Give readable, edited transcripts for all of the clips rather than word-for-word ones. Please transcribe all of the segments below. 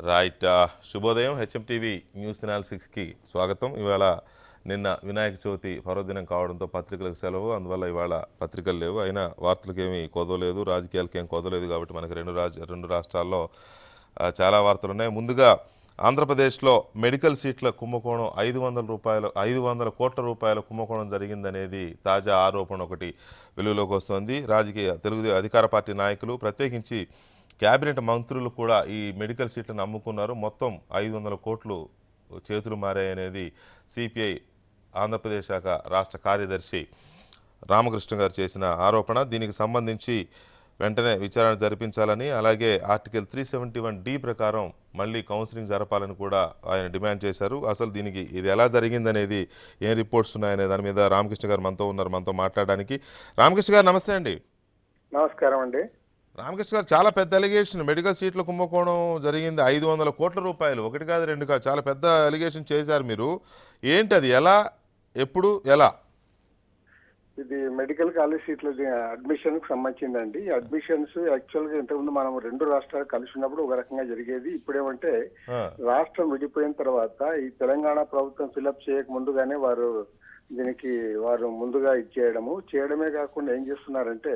Right శుభోదయం HMTV news అనాలిసిస్కి స్వాగతం. ఇవాళ నిన్న వినాయక చవితి పర్వదినం కావడంతో పత్రికలకు సెలవు, అందువల్ల ఇవాళ పత్రికలు లేవు. అయినా వార్తలకు ఏమీ కొదవలేదు, రాజకీయాలకు ఏం కొదవలేదు కాబట్టి మనకి రెండు రాష్ట్రాల్లో చాలా వార్తలు ఉన్నాయి. ముందుగా ఆంధ్రప్రదేశ్లో మెడికల్ సీట్ల కుంభకోణం 500 కోట్ల రూపాయల కుంభకోణం జరిగిందనేది తాజా ఆరోపణ ఒకటి వెలుగులోకి వస్తోంది. తెలుగు అధికార పార్టీ నాయకులు, ప్రత్యేకించి క్యాబినెట్ మంత్రులు కూడా ఈ మెడికల్ సీట్లను అమ్ముకున్నారు. మొత్తం 500 కోట్లు చేతులు మారాయనేది సిపిఐ ఆంధ్రప్రదేశ్ శాఖ రాష్ట్ర కార్యదర్శి రామకృష్ణ గారు చేసిన ఆరోపణ. దీనికి సంబంధించి వెంటనే విచారణ జరిపించాలని, అలాగే ఆర్టికల్ 371D ప్రకారం మళ్ళీ కౌన్సిలింగ్ జరపాలని కూడా ఆయన డిమాండ్ చేశారు. అసలు దీనికి ఇది ఎలా జరిగిందనేది, ఏం రిపోర్ట్స్ ఉన్నాయనే దాని మీద రామకృష్ణ గారు మనతో ఉన్నారు. మనతో మాట్లాడడానికి రామకృష్ణ గారు నమస్తే అండి. నమస్కారం అండి. రామకృష్ణ గారు, చాలా పెద్ద అలిగేషన్, మెడికల్ సీట్ల కుంభకోణం జరిగింది, 500 కోట్ల రూపాయలు, ఒకటి కాదు రెండు కాదు, చాలా పెద్ద అలిగేషన్ చేశారు మీరు. ఏంటి అది, ఎలా, ఎప్పుడు, ఎలా? ఇది మెడికల్ కాలేజ్ సీట్ల అడ్మిషన్ కు సంబంధించిందండి. అడ్మిషన్స్ యాక్చువల్ గా ఇంతకుముందు మనం రెండు రాష్ట్రాలు కలిసి ఉన్నప్పుడు ఒక రకంగా జరిగేది. ఇప్పుడేమంటే రాష్ట్రం విడిపోయిన తర్వాత ఈ తెలంగాణ ప్రభుత్వం ఫిలప్ చేయక ముందుగానే వారు ముందుగా చేయడమే కాకుండా ఏం చేస్తున్నారంటే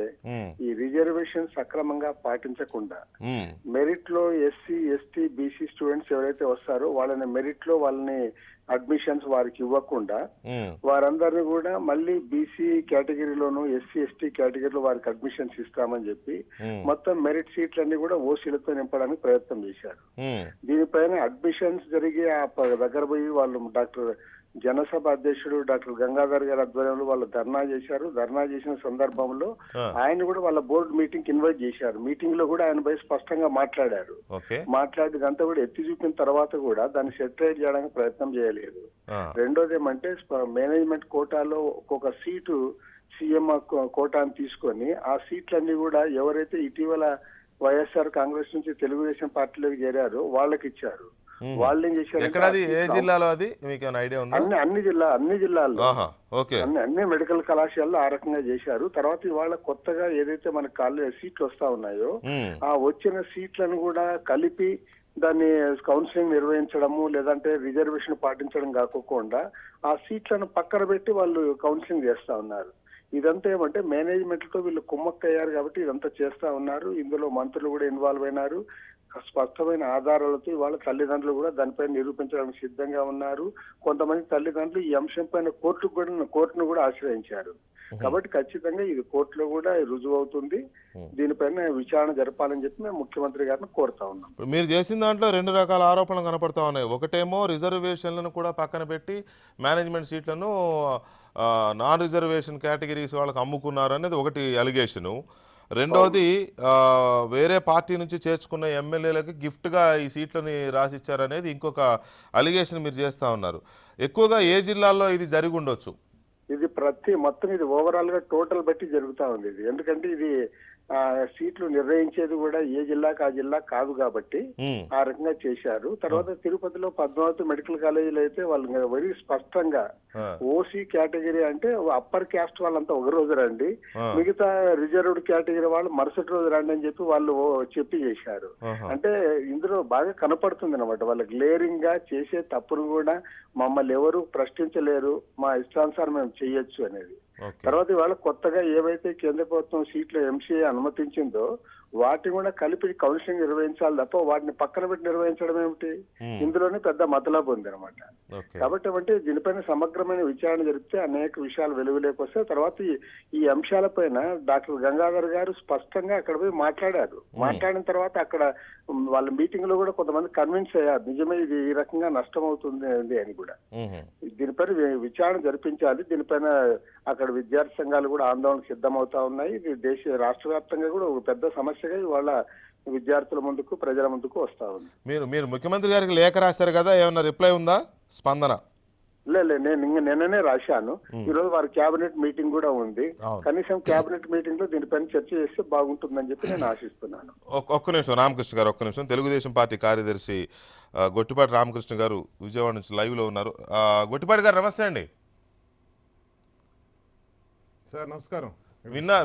ఈ రిజర్వేషన్ సక్రమంగా పాటించకుండా మెరిట్ లో ఎస్సీ, ఎస్టీ, బీసీ స్టూడెంట్స్ ఎవరైతే వస్తారో వాళ్ళని అడ్మిషన్స్ వారికి ఇవ్వకుండా వారందరినీ కూడా మళ్ళీ బీసీ కేటగిరీలోను ఎస్సీ, ఎస్టీ కేటగిరీలో వారికి అడ్మిషన్స్ ఇస్తామని చెప్పి మొత్తం మెరిట్ సీట్లన్నీ కూడా ఓసీలతో నింపడానికి ప్రయత్నం చేశారు. దీనిపైన అడ్మిషన్స్ జరిగి ఆ దగ్గర పోయి వాళ్ళు జనసభ అధ్యక్షుడు డాక్టర్ గంగాధర్ గారి ఆధ్వర్యంలో వాళ్ళు ధర్నా చేశారు. ధర్నా చేసిన సందర్భంలో ఆయన కూడా వాళ్ళ బోర్డు మీటింగ్ ఇన్వైట్ చేశారు. మీటింగ్ లో కూడా ఆయన పోయి స్పష్టంగా మాట్లాడారు. మాట్లాడి ఇదంతా కూడా ఎత్తి చూపిన తర్వాత కూడా దాన్ని సెటిలైట్ చేయడానికి ప్రయత్నం చేయలేదు. రెండోది ఏమంటే మేనేజ్మెంట్ కోటాలో ఒక్కొక్క సీటు సీఎం కోటాను తీసుకొని ఆ సీట్లన్నీ కూడా ఎవరైతే ఇటీవల వైఎస్ఆర్ కాంగ్రెస్ నుంచి తెలుగుదేశం పార్టీలోకి చేరారో వాళ్ళకి ఇచ్చారు. వాళ్ళు ఏం చేశారు, అన్ని జిల్లాల్లో అన్ని మెడికల్ కళాశాలలో ఆ రకంగా చేశారు. తర్వాత ఇవాళ కొత్తగా ఏదైతే మన సీట్లు వస్తా ఉన్నాయో ఆ వచ్చిన సీట్లను కూడా కలిపి దాన్ని కౌన్సిలింగ్ నిర్వహించడము, లేదంటే రిజర్వేషన్ పాటించడం కాకుండా ఆ సీట్లను పక్కన పెట్టి వాళ్ళు కౌన్సిలింగ్ చేస్తా ఉన్నారు. ఇదంతా ఏమంటే మేనేజ్మెంట్ తో వీళ్ళు కుమ్మక్కయ్యారు కాబట్టి ఇదంతా చేస్తా ఉన్నారు. ఇందులో మంత్రులు కూడా ఇన్వాల్వ్ అయినారు. స్పష్టమైన ఆధారాలతో వాళ్ళ తల్లిదండ్రులు కూడా దానిపై నిరూపించడానికి సిద్ధంగా ఉన్నారు. కొంతమంది తల్లిదండ్రులు ఈ అంశం పైన కోర్టును కూడా ఆశ్రయించారు. కాబట్టి ఖచ్చితంగా ఇది కోర్టులో కూడా రుజువు అవుతుంది. దీనిపైన విచారణ జరపాలని చెప్పి మేము ముఖ్యమంత్రి గారిని కోరుతా ఉన్నాం. మీరు చేసిన దాంట్లో రెండు రకాల ఆరోపణలు కనపడతా ఉన్నాయి. ఒకటేమో రిజర్వేషన్లను కూడా పక్కన పెట్టి మేనేజ్మెంట్ సీట్లను నాన్ రిజర్వేషన్ కేటగిరీస్ వాళ్ళకి అమ్ముకున్నారు అనేది ఒకటి అలిగేషను. రెండోది, వేరే పార్టీ నుంచి చేర్చుకున్న ఎమ్మెల్యేలకు గిఫ్ట్గా ఈ సీట్లని రాసిచ్చారనేది ఇంకొక అలిగేషన్ మీరు చేస్తూ ఉన్నారు. ఎక్కువగా ఏ జిల్లాల్లో ఇది జరిగి ఉండొచ్చు? ఇది మొత్తం ఇది ఓవరాల్ గా టోటల్ బట్టి జరుగుతా ఉంది. ఇది ఎందుకంటే ఇది సీట్లు నిర్ణయించేది కూడా ఏ జిల్లాకు ఆ జిల్లా కాదు కాబట్టి ఆ రకంగా చేశారు. తర్వాత తిరుపతిలో పద్మావతి మెడికల్ కాలేజీలో అయితే వాళ్ళు వెరీ స్పష్టంగా ఓసీ కేటగిరీ అంటే అప్పర్ క్యాస్ట్ వాళ్ళంతా ఒక రోజు రండి, మిగతా రిజర్వ్డ్ కేటగిరీ వాళ్ళు మరుసటి రోజు రండి అని చెప్పి వాళ్ళు చెప్పి చేశారు. అంటే ఇందులో బాగా కనపడుతుంది అనమాట వాళ్ళ గ్లేరింగ్ గా చేసే తప్పును కూడా మమ్మల్ని ఎవరు ప్రశ్నించలేరు, మా ఇష్టానుసారం మేము చెయ్యొచ్చు అనేది. తర్వాత ఇవాళ కొత్తగా ఏవైతే కేంద్ర ప్రభుత్వం సీట్లు ఎంసీఏ అనుమతించిందో వాటిని కూడా కలిపి కౌన్సిలింగ్ నిర్వహించాలి తప్ప వాటిని పక్కన పెట్టి నిర్వహించడం ఏమిటి, ఇందులోనే పెద్ద మతలబు ఉంది అనమాట. కాబట్టి అంటే దీనిపైన సమగ్రమైన విచారణ జరిపితే అనేక విషయాలు వెలుగులోకి వస్తాయి. తర్వాత ఈ అంశాలపైన డాక్టర్ గంగాధర్ గారు స్పష్టంగా అక్కడ పోయి మాట్లాడారు. మాట్లాడిన తర్వాత అక్కడ వాళ్ళ మీటింగ్ లో కూడా కొంతమంది కన్విన్స్ అయ్యారు, నిజమే ఇది ఈ రకంగా నష్టం అవుతుంది అని కూడా. దీనిపైన విచారణ జరిపించాలి. దీనిపైన అక్కడ విద్యార్థి సంఘాలు కూడా ఆందోళనకు సిద్ధమవుతా ఉన్నాయి. ఇది రాష్ట్ర వ్యాప్తంగా కూడా ఒక పెద్ద సమస్యగా ఇవాళ విద్యార్థుల ముందుకు, ప్రజల ముందుకు వస్తా ఉంది. మీరు ముఖ్యమంత్రి గారికి లేఖ రాశారు కదా, ఏమన్నా రిప్లై ఉందా, స్పందన? లేదు, నేను నిన్ననే రాశాను. ఈ రోజు వారి కేబినెట్ మీటింగ్ కూడా ఉంది. కనీసం కేబినెట్ మీటింగ్ లో దీనిపైన చర్చ చేస్తే బాగుంటుందని చెప్పి నేను ఆశిస్తున్నాను. ఒక్క నిమిషం రామకృష్ణ గారు, ఒక్క నిమిషం. తెలుగుదేశం పార్టీ కార్యదర్శి గొట్టిపాటి రామకృష్ణ గారు విజయవాడ నుంచి లైవ్ లో ఉన్నారు. గొట్టిపాటి గారు నమస్తే అండి. సార్ నమస్కారం.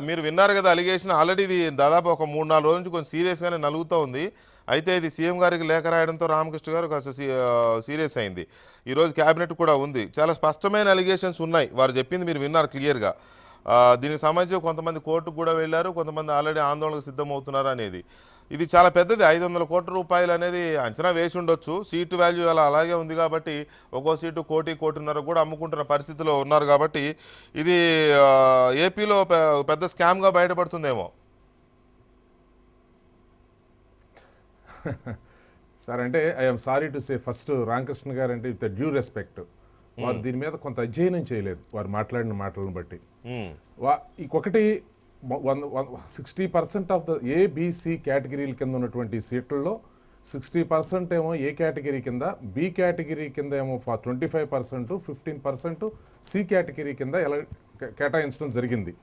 మీరు విన్నారు కదా అలిగేషన్. ఆల్రెడీ ఇది దాదాపు ఒక 3-4 రోజుల నుంచి కొంచెం సీరియస్గానే నలుగుతూ ఉంది. అయితే ఇది సీఎం గారికి లేఖ రాయడంతో రామకృష్ణ గారు కాస్త సీరియస్ అయింది. ఈరోజు క్యాబినెట్ కూడా ఉంది. చాలా స్పష్టమైన అలిగేషన్స్ ఉన్నాయి. వారు చెప్పింది మీరు విన్నారు క్లియర్గా. దీనికి సంబంధించి కొంతమంది కోర్టుకు కూడా వెళ్ళారు, కొంతమంది ఆల్రెడీ ఆందోళనకు సిద్ధమవుతున్నారు అనేది. ఇది చాలా పెద్దది. 500 కోట్ల రూపాయలు అనేది అంచనా వేసి ఉండొచ్చు. సీటు వాల్యూ అలా అలాగే ఉంది కాబట్టి ఒక్కో సీటు కోటిన్నర కూడా అమ్ముకుంటున్న పరిస్థితిలో ఉన్నారు కాబట్టి ఇది ఏపీలో పెద్ద స్కామ్గా బయటపడుతుందేమో. సార్ అంటే I'm sorry to say first Ramakrishna గారు అంటే విత్ డ్యూ రెస్పెక్ట్ వారు దీని మీద కొంత అధ్యయనం చేయలేదు వారు మాట్లాడిన మాటలను బట్టి. ఇంకొకటి 60% ఆఫ్ ద ఏబిసి కేటగిరీల కింద ఉన్నటువంటి సీట్లలో 60% ఏమో ఏ కేటగిరీ కింద, బి కేటగిరీ కింద ఏమో 25%, 15% సి కేటగిరీ కింద ఎలా కేటాయించడం జరిగింది.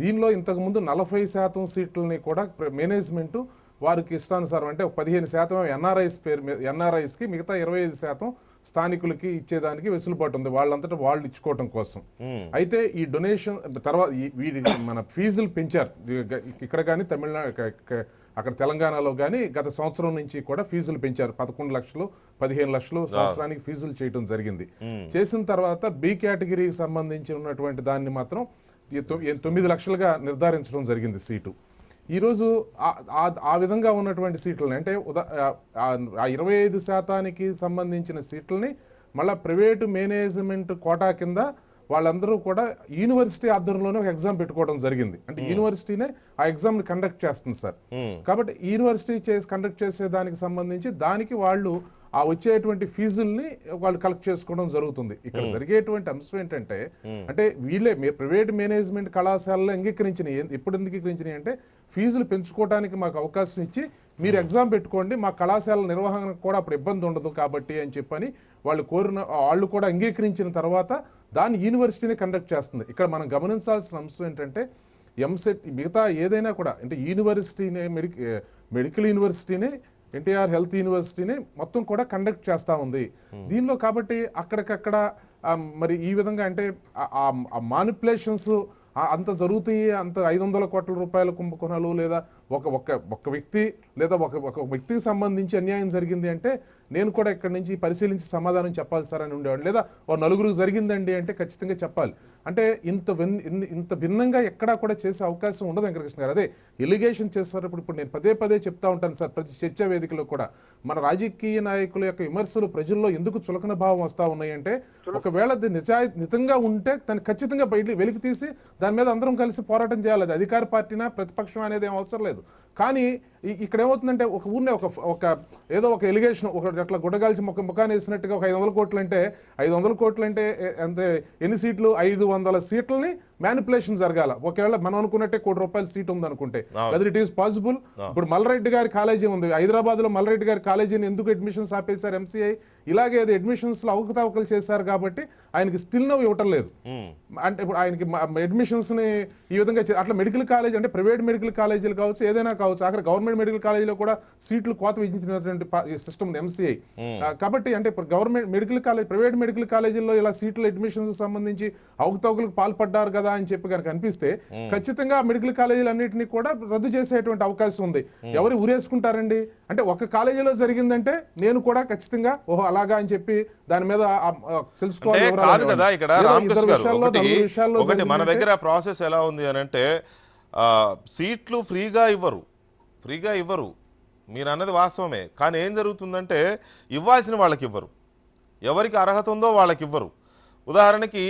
దీనిలో ఇంతకుముందు 40% సీట్లని కూడా మేనేజ్మెంట్ వారికి ఇష్టానుసారం అంటే 15% ఎన్ఆర్ఐస్కి, మిగతా 25% స్థానికులకి ఇచ్చేదానికి వెసులుబాటు ఉంది, వాళ్ళంతటా వాళ్ళు ఇచ్చుకోవటం కోసం. అయితే ఈ డొనేషన్ తర్వాత వీడి మన ఫీజులు పెంచారు ఇక్కడ కానీ తమిళనాడు అక్కడ తెలంగాణలో కానీ గత సంవత్సరం నుంచి కూడా ఫీజులు పెంచారు. 11 లక్షలు 15 లక్షలు సంవత్సరానికి ఫీజులు చేయడం జరిగింది. చేసిన తర్వాత బి కేటగిరీకి సంబంధించి ఉన్నటువంటి దాన్ని మాత్రం 9 లక్షలుగా నిర్ధారించడం జరిగింది సీటు. ఈరోజు ఆ విధంగా ఉన్నటువంటి సీట్లని అంటే ఆ 25%కి సంబంధించిన సీట్లని మళ్ళీ ప్రైవేటు మేనేజ్మెంట్ కోటా కింద వాళ్ళందరూ కూడా యూనివర్సిటీ ఆధ్వర్యంలోనే ఒక ఎగ్జామ్ పెట్టుకోవడం జరిగింది. అంటే యూనివర్సిటీనే ఆ ఎగ్జామ్ని కండక్ట్ చేస్తుంది సార్. కాబట్టి యూనివర్సిటీ కండక్ట్ చేసే దానికి సంబంధించి దానికి వాళ్ళు ఆ వచ్చేటువంటి ఫీజుల్ని వాళ్ళు కలెక్ట్ చేసుకోవడం జరుగుతుంది. ఇక్కడ జరిగేటువంటి అంశం ఏంటంటే అంటే వీళ్ళే ప్రైవేట్ మేనేజ్మెంట్ కళాశాలలో అంగీకరించినాయి. ఎప్పుడు అంగీకరించినాయి అంటే ఫీజులు పెంచుకోవడానికి మాకు అవకాశం ఇచ్చి మీరు ఎగ్జామ్ పెట్టుకోండి, మా కళాశాల నిర్వహణకు కూడా అప్పుడు ఇబ్బంది ఉండదు కాబట్టి అని చెప్పని వాళ్ళు కూడా అంగీకరించిన తర్వాత దాన్ని యూనివర్సిటీని కండక్ట్ చేస్తుంది. ఇక్కడ మనం గమనించాల్సిన అంశం ఏంటంటే ఎంసెట్ మిగతా ఏదైనా కూడా అంటే యూనివర్సిటీని మెడికల్ యూనివర్సిటీని ఎన్టీఆర్ హెల్త్ యూనివర్సిటీని మొత్తం కూడా కండక్ట్ చేస్తూ ఉంది దీనిలో. కాబట్టి అక్కడికక్కడ మరి ఈ విధంగా అంటే ఆ మానిపులేషన్స్ అంత జరుగుతాయి. అంత 500 కోట్ల రూపాయల కుంభకోణాలు లేదా ఒక వ్యక్తి లేదా ఒక వ్యక్తికి సంబంధించి అన్యాయం జరిగింది అంటే నేను కూడా ఇక్కడి నుంచి పరిశీలించి సమాధానం చెప్పాలి సార్ అని ఉండేవాడు. లేదా ఓ నలుగురికి జరిగిందండి అంటే ఖచ్చితంగా చెప్పాలి. అంటే ఇంత భిన్నంగా ఎక్కడా కూడా చేసే అవకాశం ఉండదు వెంకటకృష్ణ గారు. అదే ఎలిగేషన్ చేస్తారు. ఇప్పుడు నేను పదే చెప్తా ఉంటాను సార్ ప్రతి చర్చా వేదికలో కూడా మన రాజకీయ నాయకుల యొక్క విమర్శలు ప్రజల్లో ఎందుకు చులకన భావం వస్తూ ఉన్నాయంటే ఒకవేళ అది నిజంగా ఉంటే దాన్ని ఖచ్చితంగా బయట వెలికి తీసి దాని మీద అందరం కలిసి పోరాటం చేయాలి. అది అధికార పార్టీనా ప్రతిపక్షం అనేది ఏం అవసరం లేదు. కానీ ఇక్కడ ఏమవుతుందంటే ఒక ఊరినే ఏదో ఒక ఎలిగేషన్ అట్లా గుడ్డగాల్చి ముఖాన్ని వేసినట్టుగా ఒక 500 కోట్లు అంటే 500 కోట్లు అంటే అంతే ఎన్ని సీట్లు 500 సీట్లని మ్యానిపులేషన్ జరగాల. ఒకవేళ మనం అనుకున్నట్టే ₹1 సీట్ ఉంది అనుకుంటే వెదర్ ఇట్ ఈస్ పాసిబుల్. ఇప్పుడు మల్లారెడ్డి గారి కాలేజీ ఉంది హైదరాబాద్ లో, మల్లారెడ్డి గారి కాలేజీని ఎందుకు అడ్మిషన్స్ ఆపేశారు ఎంసీఐ, ఇలాగే అది అడ్మిషన్స్ లో అవకతవకలు చేశారు కాబట్టి ఆయనకి స్టిల్ నో ఇవ్వటం లేదు. అంటే ఇప్పుడు ఆయనకి అడ్మిషన్స్ ని ఈ విధంగా అట్లా మెడికల్ కాలేజ్ అంటే ప్రైవేట్ మెడికల్ కాలేజీలు కావచ్చు ఏదైనా కావచ్చు, అక్కడ గవర్నమెంట్ మెడికల్ కాలేజీలో కూడా సీట్లు కోత విధించినటువంటి సిస్టమ్ ఉంది ఎంసీఐ. కాబట్టి అంటే government medical college private medical కాలేజీల్లో ఇలా సీట్లు అడ్మిషన్స్ సంబంధించి అవకతవకలకు పాల్పడ్డారు కదా అని చెప్పి కనుక అనిపిస్తే ఖచ్చితంగా మెడికల్ కాలేజీలు అన్నింటినీ కూడా రద్దు చేసేటువంటి అవకాశం ఉంది. ఎవరు ఊరేసుకుంటారండి? అంటే ఒక కాలేజీలో జరిగిందంటే నేను కూడా ఖచ్చితంగా ఓహో అలాగా అని చెప్పి దాని మీద తెలుసుకోవాలి కదా. ఇక్కడ ఒకటి మన దగ్గర ప్రాసెస్ ఎలా ఉంది అని అంటే సీట్లు ఫ్రీగా ఇవ్వరు మీరు అన్నది వాస్తవమే. కానీ ఏం జరుగుతుందంటే ఇవ్వాల్సిన వాళ్ళకి ఇవ్వరు, ఎవరికి అర్హత ఉందో వాళ్ళకి ఇవ్వరు. ఉదాహరణకి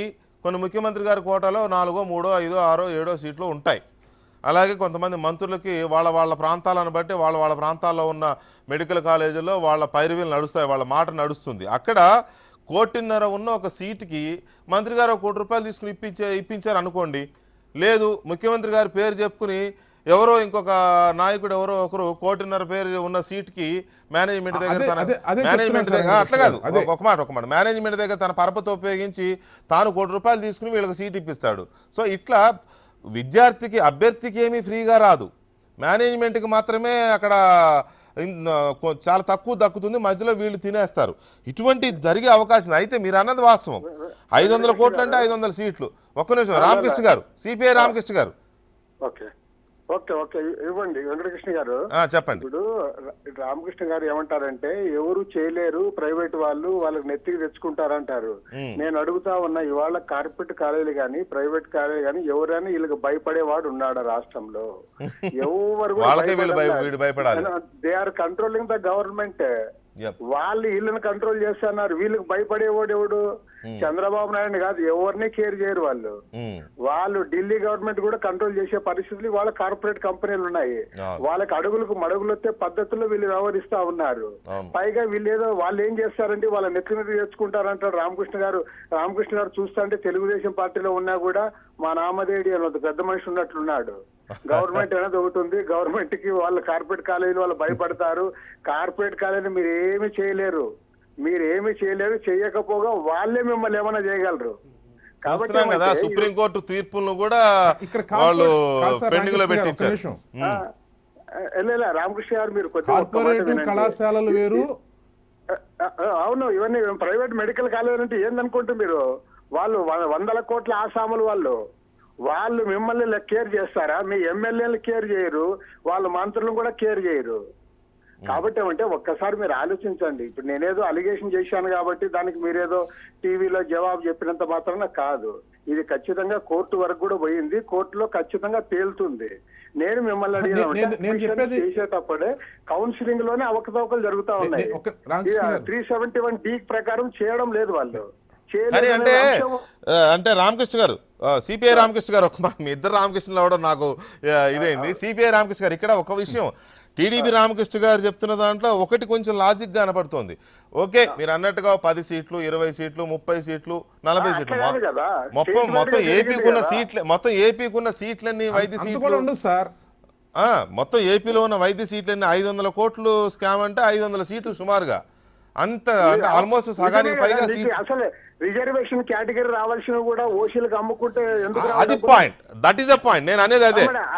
కొన్ని ముఖ్యమంత్రి గారి కోటాలో 4, 3, 5, 6, 7 సీట్లు ఉంటాయి. అలాగే కొంతమంది మంత్రులకి వాళ్ళ ప్రాంతాలను బట్టి వాళ్ళ ప్రాంతాల్లో ఉన్న మెడికల్ కాలేజీల్లో వాళ్ళ పైరువీలు నడుస్తాయి, వాళ్ళ మాట నడుస్తుంది. అక్కడ ₹1.5 ఉన్న ఒక సీటుకి మంత్రి గారు ₹1 తీసుకుని ఇప్పించారు అనుకోండి. లేదు ముఖ్యమంత్రి గారి పేరు చెప్పుకుని ఎవరో ఇంకొక నాయకుడు ఎవరో ఒకరు ₹1.5 పేరు ఉన్న సీట్కి మేనేజ్మెంట్ దగ్గర అట్లా కాదు, ఒక మాట మేనేజ్మెంట్ దగ్గర తన పరపతి ఉపయోగించి తాను ₹1 తీసుకుని వీళ్ళకి సీట్ ఇప్పిస్తాడు. సో ఇట్లా విద్యార్థికి అభ్యర్థికి ఏమీ ఫ్రీగా రాదు, మేనేజ్మెంట్కి మాత్రమే అక్కడ చాలా తక్కువ దక్కుతుంది, మధ్యలో వీళ్ళు తినేస్తారు. ఇటువంటి జరిగే అవకాశం. అయితే మీరు అన్నది వాస్తవం, 500 కోట్లు అంటే 500 సీట్లు. ఒక్క నిమిషం రామకృష్ణ గారు, సిపిఐ రామకృష్ణ గారు. ఓకే ఓకే ఇవ్వండి వెంకటకృష్ణ గారు. చెప్పండి. ఇప్పుడు రామకృష్ణ గారు ఏమంటారంటే ఎవరు చేయలేరు, ప్రైవేట్ వాళ్ళు వాళ్ళకి నెత్తికి తెచ్చుకుంటారంటారు. నేను అడుగుతా ఉన్నా, ఇవాళ కార్పొరేట్ కాలేజీలు కానీ ప్రైవేట్ కాలేజీలు కానీ ఎవరైనా వీళ్ళకి భయపడేవాడు ఉన్నాడా రాష్ట్రంలో? ఎవరు they are controlling the government. వాళ్ళు వీళ్ళని కంట్రోల్ చేస్తున్నారు. వీళ్ళకి భయపడేవాడు ఎవడు? చంద్రబాబు నాయుడు కాదు, ఎవరిని కేర్ చేయరు వాళ్ళు. వాళ్ళు ఢిల్లీ గవర్నమెంట్ కూడా కంట్రోల్ చేసే పరిస్థితులు వాళ్ళ కార్పొరేట్ కంపెనీలు ఉన్నాయి. వాళ్ళకి అడుగులకు మడుగులు వచ్చే పద్ధతుల్లో వీళ్ళు వ్యవహరిస్తా ఉన్నారు. పైగా వీళ్ళు ఏదో వాళ్ళు ఏం చేస్తారంటే వాళ్ళ నెత్తి మీద తెచ్చుకుంటారంటారు రామకృష్ణ గారు. రామకృష్ణ గారు చూస్తుంటే తెలుగుదేశం పార్టీలో ఉన్నా కూడా మా నామదేడి అని ఒక పెద్ద మనిషి ఉన్నట్లున్నాడు. గవర్నమెంట్ అనేది ఒకటి ఉంది, గవర్నమెంట్ కి వాళ్ళు కార్పొరేట్ కాలేజీలు వాళ్ళు భయపడతారు. కార్పొరేట్ కాలేజీలు మీరు ఏమి చేయలేరు, చేయకపోగా వాళ్ళే మిమ్మల్ని ఏమైనా చేయగలరు. కాబట్టి కదా సుప్రీంకోర్టు తీర్పులను కూడా వాళ్ళు పెండింగ్ లో పెట్టించారు. రామకృష్ణ గారు మీరు కార్పొరేట్ కళాశాలలు వేరు. అవును, ఇవన్నీ ప్రైవేట్ మెడికల్ కాలేజీలు అంటే ఏందనుకుంటే మీరు, వాళ్ళు 100 కోట్ల ఆసాములు వాళ్ళు మిమ్మల్ని కేర్ చేస్తారా? మీ ఎమ్మెల్యేలు కేర్ చేయరు, వాళ్ళ మంత్రులను కూడా కేర్ చేయరు. కాబట్టి ఏమంటే ఒక్కసారి మీరు ఆలోచించండి. ఇప్పుడు నేనేదో అలిగేషన్ చేశాను కాబట్టి దానికి మీరేదో టీవీలో జవాబు చెప్పినంత మాత్రాన కాదు. ఇది ఖచ్చితంగా కోర్టు వరకు కూడా పోయింది, కోర్టులో ఖచ్చితంగా తేలుతుంది. నేను మిమ్మల్ని చేసేటప్పుడే కౌన్సిలింగ్ లోనే అవకతవకలు జరుగుతా ఉన్నాయి. 371D ప్రకారం చేయడం లేదు వాళ్ళు. అంటే రామకృష్ణ గారు, సిపిఐ రామకృష్ణ గారు, మీ ఇద్దరు రామకృష్ణలో కూడా నాకు ఇదేంది. సిపిఐ రామకృష్ణ గారు ఇక్కడ ఒక విషయం, టీడీపీ రామకృష్ణ గారు చెప్తున్న దాంట్లో ఒకటి కొంచెం లాజిక్ గా కనపడుతోంది. ఓకే, మీరు అన్నట్టుగా 10 సీట్లు 20 సీట్లు 30 సీట్లు 40 సీట్లు మొత్తం ఏపీకున్న సీట్లన్నీ వైద్య సీట్లు సార్. మొత్తం ఏపీలో ఉన్న వైద్య సీట్లన్నీ 500 కోట్లు స్కామ్ అంటే 500 సీట్లు సుమారుగా, అంత అంటే ఆల్మోస్ట్ సగానికి పైగా సీట్లు. అసలు రిజర్వేషన్ కేటగిరీ రావాల్సిన కూడా ఓసీలకు అమ్ముకుంటే అది point, that is the point. నేను అనేది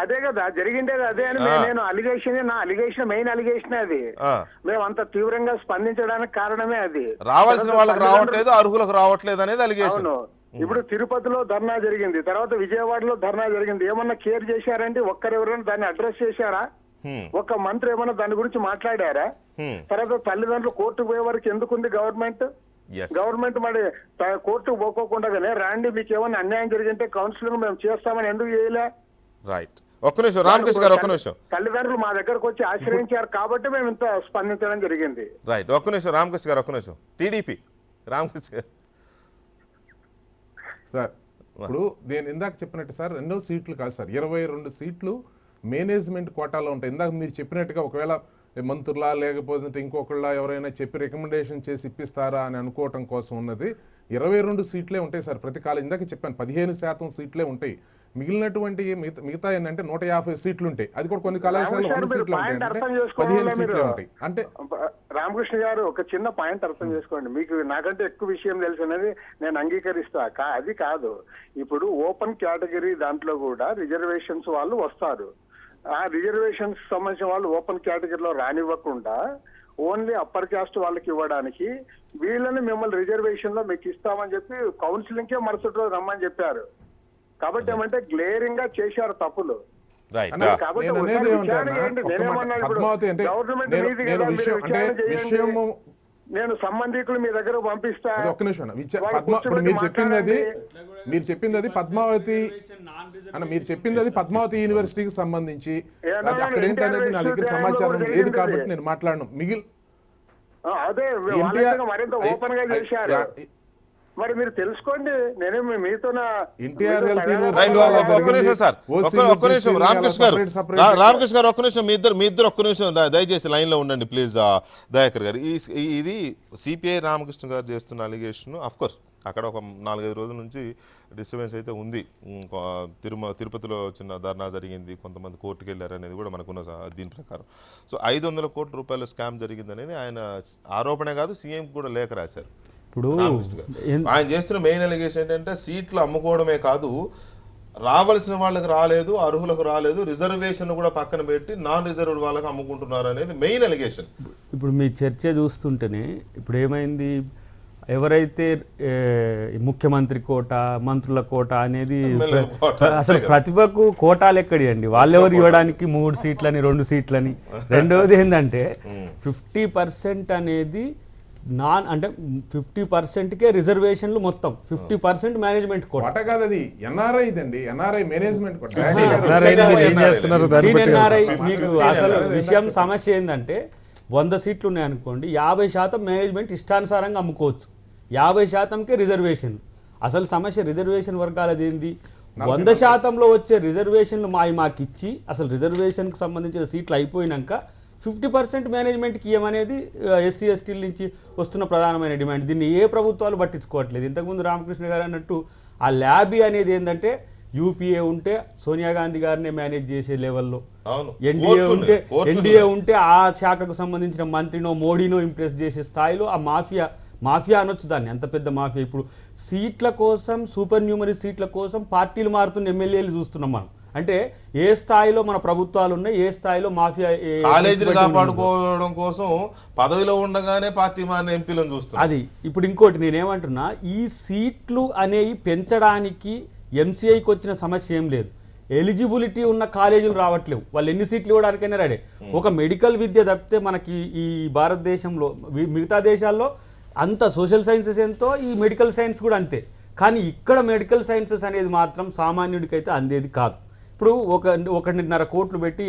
అదే కదా జరిగిండేది, అదే అని నేను అలిగేషన్ మెయిన్ అలిగేషన్ అది. మేము అంత తీవ్రంగా స్పందించడానికి కారణమే అది. రావాల్సిన వాళ్ళకి రావట్లేదు, అర్హులకు రావట్లేదు అనేది అలిగేషన్. ఇప్పుడు తిరుపతిలో ధర్నా జరిగింది, తర్వాత విజయవాడలో ధర్నా జరిగింది. ఏమన్నా కేర్ చేశారంటే ఒక్కరెవరైనా దాన్ని అడ్రస్ చేశారా? ఒక్క మంత్రి ఏమన్నా దాని గురించి మాట్లాడారా? తర్వాత తల్లిదండ్రులు కోర్టుకు పోయే వరకు ఎందుకుంది గవర్నమెంట్? మరి కోర్టుకు పోకోకుండానే రాండి, మీకు ఏమన్నా అన్యాయం జరిగింటే కౌన్సిలింగ్ మేము చేస్తామని ఎందుకు చేయలే? రైట్, ఒక్క నిమిషం రామకృష్ణ గారు, ఒక్క నిమిషం. తల్లిదండ్రులు మా దగ్గరకు వచ్చి ఆశ్రయించారు కాబట్టి మేము ఇంత స్పందించడం జరిగింది. రైట్, ఒక్క నిమిషం రామకృష్ణ గారు, ఒక్క నిమిషం. టీడీపీ రామకృష్ణ గారు సార్, ఇప్పుడు నేను ఇందాక చెప్పినట్టు సార్ 2 సీట్లు కాదు సార్, 22 సీట్లు మేనేజ్మెంట్ కోటాలో ఉంటాయి. ఇందాక మీరు చెప్పినట్టుగా ఒకవేళ మంత్రులా లేకపోతే ఇంకొకళ్ళ ఎవరైనా చెప్పి రికమెండేషన్ చేసి ఇప్పిస్తారా అని అనుకోవటం కోసం ఉన్నది 22 సీట్లే ఉంటాయి సార్ ప్రతి కాలేజ్. ఇందాక చెప్పాను 15% సీట్లే ఉంటాయి. మిగిలినటువంటి మిగతా ఏంటంటే 150 సీట్లు ఉంటాయి. అది కూడా కొన్ని కళాశాలలో 100 సీట్లు ఉంటాయి, అంటే 15 సీట్లే ఉంటాయి. అంటే రామకృష్ణ గారు ఒక చిన్న పాయింట్ అర్థం చేసుకోండి. మీకు నాకంటే ఎక్కువ విషయం తెలుసు అనేది నేను అంగీకరిస్తా. అది కాదు, ఇప్పుడు ఓపెన్ కేటగిరీ దాంట్లో కూడా రిజర్వేషన్స్ వాళ్ళు వస్తారు. ఆ రిజర్వేషన్స్ సంబంధించిన వాళ్ళు ఓపెన్ కేటగిరీలో రానివ్వకుండా ఓన్లీ అప్పర్ క్యాస్ట్ వాళ్ళకి ఇవ్వడానికి వీళ్ళని మిమ్మల్ని రిజర్వేషన్ లో మీకు ఇస్తామని చెప్పి కౌన్సిలింగ్ కే మరుసటి రోజు రమ్మని చెప్పారు. కాబట్టి ఏమంటే గ్లేరింగ్ గా చేశారు తప్పులు. నేను సంబంధికులు మీ దగ్గర పంపిస్తా. ఒక్క నిమిషం, మీరు చెప్పింది అది పద్మావతి అన్న, మీరు చెప్పింది అది పద్మావతి యూనివర్సిటీకి సంబంధించి, అక్కడ ఏంటనేది నా దగ్గర సమాచారం లేదు కాబట్టి నేను మాట్లాడను. అదే మరింత ఓపెన్ గా చేశారు. మరి మీరు తెలుసుకోండి, నేనేం మీతో ఎన్టీఆర్ హెల్త్ రామకృష్ణ గారు ఒక్క నిమిషం, మీ ఇద్దరు ఒక్క నిమిషం దయచేసి లైన్ లో ఉండండి ప్లీజ్. దయాకర్ గారు, ఇది సిపిఐ రామకృష్ణ గారు చేస్తున్న అలిగేషన్. అఫ్ కోర్స్ అక్కడ ఒక 4-5 రోజుల నుంచి డిస్టర్బెన్స్ అయితే ఉంది. తిరుపతిలో చిన్న ధర్నా జరిగింది, కొంతమంది కోర్టుకు వెళ్ళారు అనేది కూడా మనకున్న దీని ప్రకారం. సో 500 కోట్ల రూపాయల స్కామ్ జరిగింది అనేది ఆయన ఆరోపణే కాదు, సీఎం కూడా లేఖ రాశారు. ఇప్పుడు ఆయన చేస్తున్న మెయిన్ అలిగేషన్ ఏంటంటే సీట్లు అమ్ముకోవడమే కాదు, రావాల్సిన వాళ్ళకి రాలేదు, అర్హులకు రాలేదు, రిజర్వేషన్ కూడా పక్కన పెట్టి నాన్ రిజర్వ్డ్ వాళ్ళకి అమ్ముకుంటున్నారు అనేది మెయిన్ అలిగేషన్. ఇప్పుడు మీ చర్చ చూస్తుంటేనే ఇప్పుడు ఏమైంది, ఎవరైతే ముఖ్యమంత్రి కోట, మంత్రుల కోట అనేది ఎమ్మెల్యేల కోట అసలు ప్రతిభకు కోటాలు ఎక్కడి అండి? వాళ్ళెవరు ఇవ్వడానికి 3 సీట్లని 2 సీట్లని. రెండవది ఏంటంటే 50% అనేది అంటే 50%కే రిజర్వేషన్లు, మొత్తం 50% మేనేజ్మెంట్ కోట. కోట కాదు అది, ఎన్ఆర్ఐ ఇదండి, ఎన్ఆర్ఐ మేనేజ్మెంట్ కోట. ఎన్ఆర్ఐ మీకు అసలు విషయం సమస్య ఏంటంటే 100 సీట్లు ఉన్నాయనుకోండి, 50% మేనేజ్మెంట్ ఇష్టానుసారంగా అమ్ముకోవచ్చు, 50%కే రిజర్వేషన్. అసలు సమస్య రిజర్వేషన్ వర్గాలది ఏంది? 100%లో వచ్చే రిజర్వేషన్లు మాకు ఇచ్చి అసలు రిజర్వేషన్కి సంబంధించిన సీట్లు అయిపోయినాక 50% మేనేజ్మెంట్కి ఇవ్వమనేది ఎస్సీ ఎస్టీల నుంచి వస్తున్న ప్రధానమైన డిమాండ్. దీన్ని ఏ ప్రభుత్వాలు పట్టించుకోవట్లేదు. ఇంతకుముందు రామకృష్ణ గారు అన్నట్టు ఆ ల్యాబీ అనేది ఏంటంటే యూపీఏ ఉంటే సోనియా గాంధీ గారినే మేనేజ్ చేసే లెవెల్లో, ఎన్డీఏ ఉంటే ఆ శాఖకు సంబంధించిన మంత్రినో మోడీనో ఇంప్రెస్ చేసే స్థాయిలో ఆ మాఫియా అనొచ్చు దాన్ని, అంత పెద్ద మాఫియా. ఇప్పుడు సీట్ల కోసం, సూపర్ న్యూమరీ సీట్ల కోసం పార్టీలు మారుతున్న ఎమ్మెల్యేలు చూస్తున్నాం మనం. అంటే ఏ స్థాయిలో మన ప్రభుత్వాలు ఉన్నాయి, ఏ స్థాయిలో మాఫియా. కాలేజీలు కాపాడుకోవడం కోసం పదవిలో ఉండగానే పార్టీ మారిన ఎంపీలను చూస్తాం. అది ఇప్పుడు ఇంకోటి నేనేమంటున్నా, ఈ సీట్లు అనేవి పెంచడానికి ఎంసీఐకి వచ్చిన సమస్య ఏం లేదు. ఎలిజిబిలిటీ ఉన్న కాలేజీలు రావట్లేవు, వాళ్ళు ఎన్ని సీట్లు ఇవ్వడానికైనా రెడీ. ఒక మెడికల్ విద్య తప్పితే మనకి ఈ భారతదేశంలో మిగతా దేశాల్లో అంత సోషల్ సైన్సెస్ ఎంతో ఈ మెడికల్ సైన్స్ కూడా అంతే. కానీ ఇక్కడ మెడికల్ సైన్సెస్ అనేది మాత్రం సామాన్యుడికైతే అందేది కాదు. ఇప్పుడు 1.5 కోట్లు పెట్టి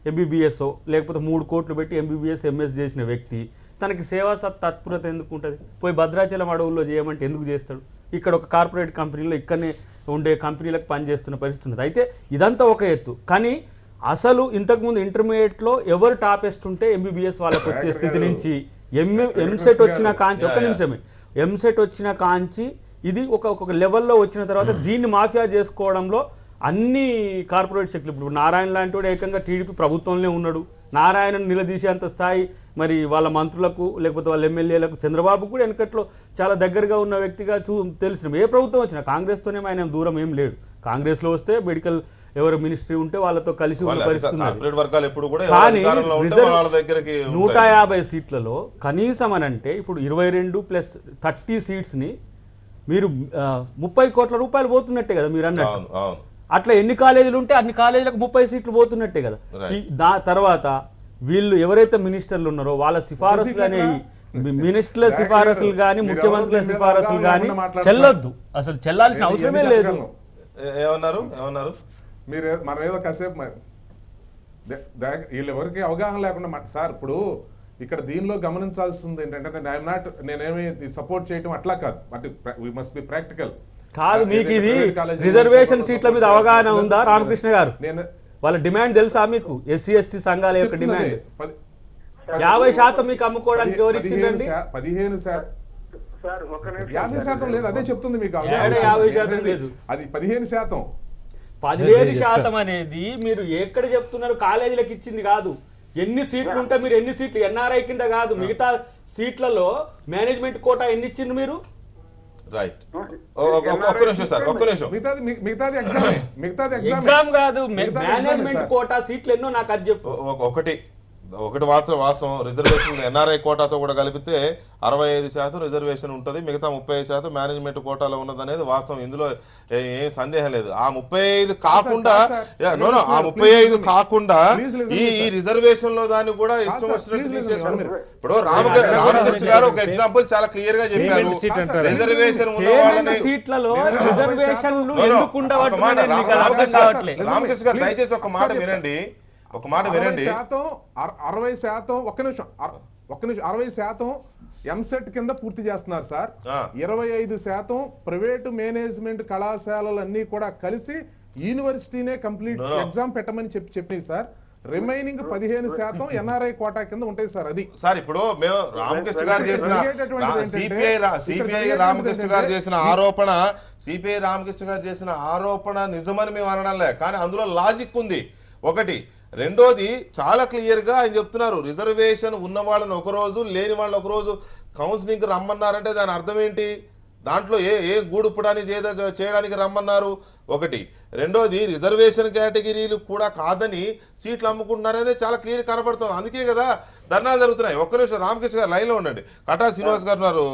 ఎంబీబీఎస్ లేకపోతే 3 కోట్లు పెట్టి ఎంబీబీఎస్ ఎంఎస్ చేసిన వ్యక్తి తనకి సేవా తత్పరత ఎందుకు ఉంటుంది? పోయి భద్రాచలం అడవుల్లో చేయమంటే ఎందుకు చేస్తాడు? ఇక్కడ ఒక కార్పొరేట్ కంపెనీలో ఇక్కడనే ఉండే కంపెనీలకు పనిచేస్తున్న పరిస్థితి ఉంది. అయితే ఇదంతా ఒక ఎత్తు. కానీ అసలు ఇంతకుముందు ఇంటర్మీడియట్లో ఎవరు టాపెస్ట్ ఉంటే ఎంబీబీఎస్ వాళ్ళకి వచ్చే స్థితి నుంచి ఎంసెట్ వచ్చిన కాంచి, ఒక్క నిమిషమే, ఎంసెట్ వచ్చిన కాంచి ఇది ఒక లెవెల్లో వచ్చిన తర్వాత దీన్ని మాఫియా చేసుకోవడంలో అన్ని కార్పొరేట్ శక్తులు, ఇప్పుడు నారాయణ లాంటి వాడు ఏకంగా టీడీపీ ప్రభుత్వంలో ఉన్నాడు, నారాయణను నిలదీసేంత స్థాయి మరి వాళ్ళ మంత్రులకు లేకపోతే వాళ్ళ ఎమ్మెల్యేలకు, చంద్రబాబు కూడా వెనకట్లో చాలా దగ్గరగా ఉన్న వ్యక్తిగా తెలిసిన. ఏ ప్రభుత్వం వచ్చినా కాంగ్రెస్తోనే ఆయన దూరం ఏం లేడు. కాంగ్రెస్లో వస్తే మెడికల్ ఎవరు మినిస్ట్రీ ఉంటే వాళ్ళతో కలిసి ఉన్న పరిస్థితి. కానీ 150 సీట్లలో కనీసం అని అంటే ఇప్పుడు 22+30 సీట్స్ని మీరు 30 కోట్ల రూపాయలు పోతున్నట్టే కదా మీరు అన్నట్టు. అట్లా ఎన్ని కాలేజీలు ఉంటే అన్ని కాలేజీలకు 30 సీట్లు పోతున్నట్టే కదా. తర్వాత వీళ్ళు ఎవరైతే మినిస్టర్లు ఉన్నారో వాళ్ళ సిఫారసులు అనేవి, మినిస్టర్ల సిఫారసులు కానీ ముఖ్యమంత్రుల సిఫారసులు కానీ చెల్లొద్దు, అసలు చెల్లాల్సిన అవసరమే లేదు. ఏమన్నారు మీరు మనం ఏదో కాసేపు వీళ్ళు ఎవరికి అవగాహన లేకుండా సార్. ఇప్పుడు ఇక్కడ దీనిలో గమనించాల్సింది ఏంటంటే నేనేమి సపోర్ట్ చేయటం అట్లా కాదు, but we must be practical కాదు. మీకు ఇది రిజర్వేషన్ సీట్ల మీద అవగాహన ఉందా రామకృష్ణ గారు? వాళ్ళ డిమాండ్ తెలుసా మీకు? ఎస్సీ ఎస్టీ సంఘాల యొక్క డిమాండ్ 50% మీకు అమ్ముకోవడానికి ఎవరు ఇచ్చిందండి? 50% లేదు, అదే చెప్తుంది మీకు. 50% లేదు, అది 15%. 15% అనేది మీరు ఎక్కడ చెప్తున్నారు? కాలేజీలకు ఇచ్చింది కాదు. ఎన్ని సీట్లు ఉంటే మీరు ఎన్ని సీట్లు ఎన్ఆర్ఐ కింద కాదు, మిగతా సీట్లలో మేనేజ్మెంట్ కోటా ఎన్ని ఇచ్చిండ్రు మీరు? రైట్, ఒక్క నిమిషం సార్, ఒక్క నిమిషం. మిగతాది ఎగ్జామ్ కాదు, మేనేజ్మెంట్ కోటా సీట్లు ఎన్నో నాకు అది చెప్పు. ఒకటి వాస్తవం, రిజర్వేషన్ ఎన్ఆర్ఐ కోటాతో కూడా కలిపితే 65% రిజర్వేషన్ ఉంటుంది, మిగతా 35% మేనేజ్మెంట్ కోటాలో ఉన్నదనేది వాస్తవం. ఇందులో ఏం సందేహం లేదు. ఆ 35 కాకుండా ఆ 35 కాకుండా ఈ రిజర్వేషన్ లో దాన్ని కూడా ఇష్టం వచ్చినట్టు తీసేసుకోండి. ఇప్పుడు రామకృష్ణ గారు ఒక ఎగ్జాంపుల్ చాలా క్లియర్ గా చెప్పారు. రిజర్వేషన్ ఉన్న వాళ్ళని సీట్లలో రిజర్వేషన్లు ఎందుకు ఉండవట్లేదు? రామకృష్ణ గారు దయచేసి ఒక మాట వినండి, ఒక మాట వినండి. 60%, ఒక్క నిమిషం 60% ఎంసెట్ కింద పూర్తి చేస్తున్నారు సార్. 25% ప్రైవేటు మేనేజ్మెంట్ కళాశాలలన్నీ కూడా కలిసి యూనివర్సిటీనే కంప్లీట్ ఎగ్జామ్ పెట్టమని చెప్పినాయి సార్. రిమైనింగ్ 15% ఎన్ఆర్ఐ కోటా కింద ఉంటాయి సార్. అది సార్ ఇప్పుడు మేము రామకృష్ణ గారు చేసిన సిపిఐ రామకృష్ణ గారు చేసిన ఆరోపణ నిజమని మేము అనడంలే, కానీ అందులో లాజిక్ ఉంది. ఒకటి, రెండోది చాలా క్లియర్గా ఆయన చెప్తున్నారు, రిజర్వేషన్ ఉన్న వాళ్ళని ఒకరోజు లేని వాళ్ళని ఒకరోజు కౌన్సిలింగ్కి రమ్మన్నారంటే దాని అర్థం ఏంటి? దాంట్లో ఏ గూడుపుడాన్ని చేయడానికి రమ్మన్నారు ఒకటి. రెండోది, రిజర్వేషన్ కేటగిరీలు కూడా కాదని సీట్లు అమ్ముకుంటున్నారనేది చాలా క్లియర్ కనబడుతుంది. అందుకే కదా ధర్నాలు జరుగుతున్నాయి. ఒక్క నిమిషం రామకృష్ణ గారు లైన్లో ఉండండి. కటా శ్రీనివాస్ గారు ఉన్నారు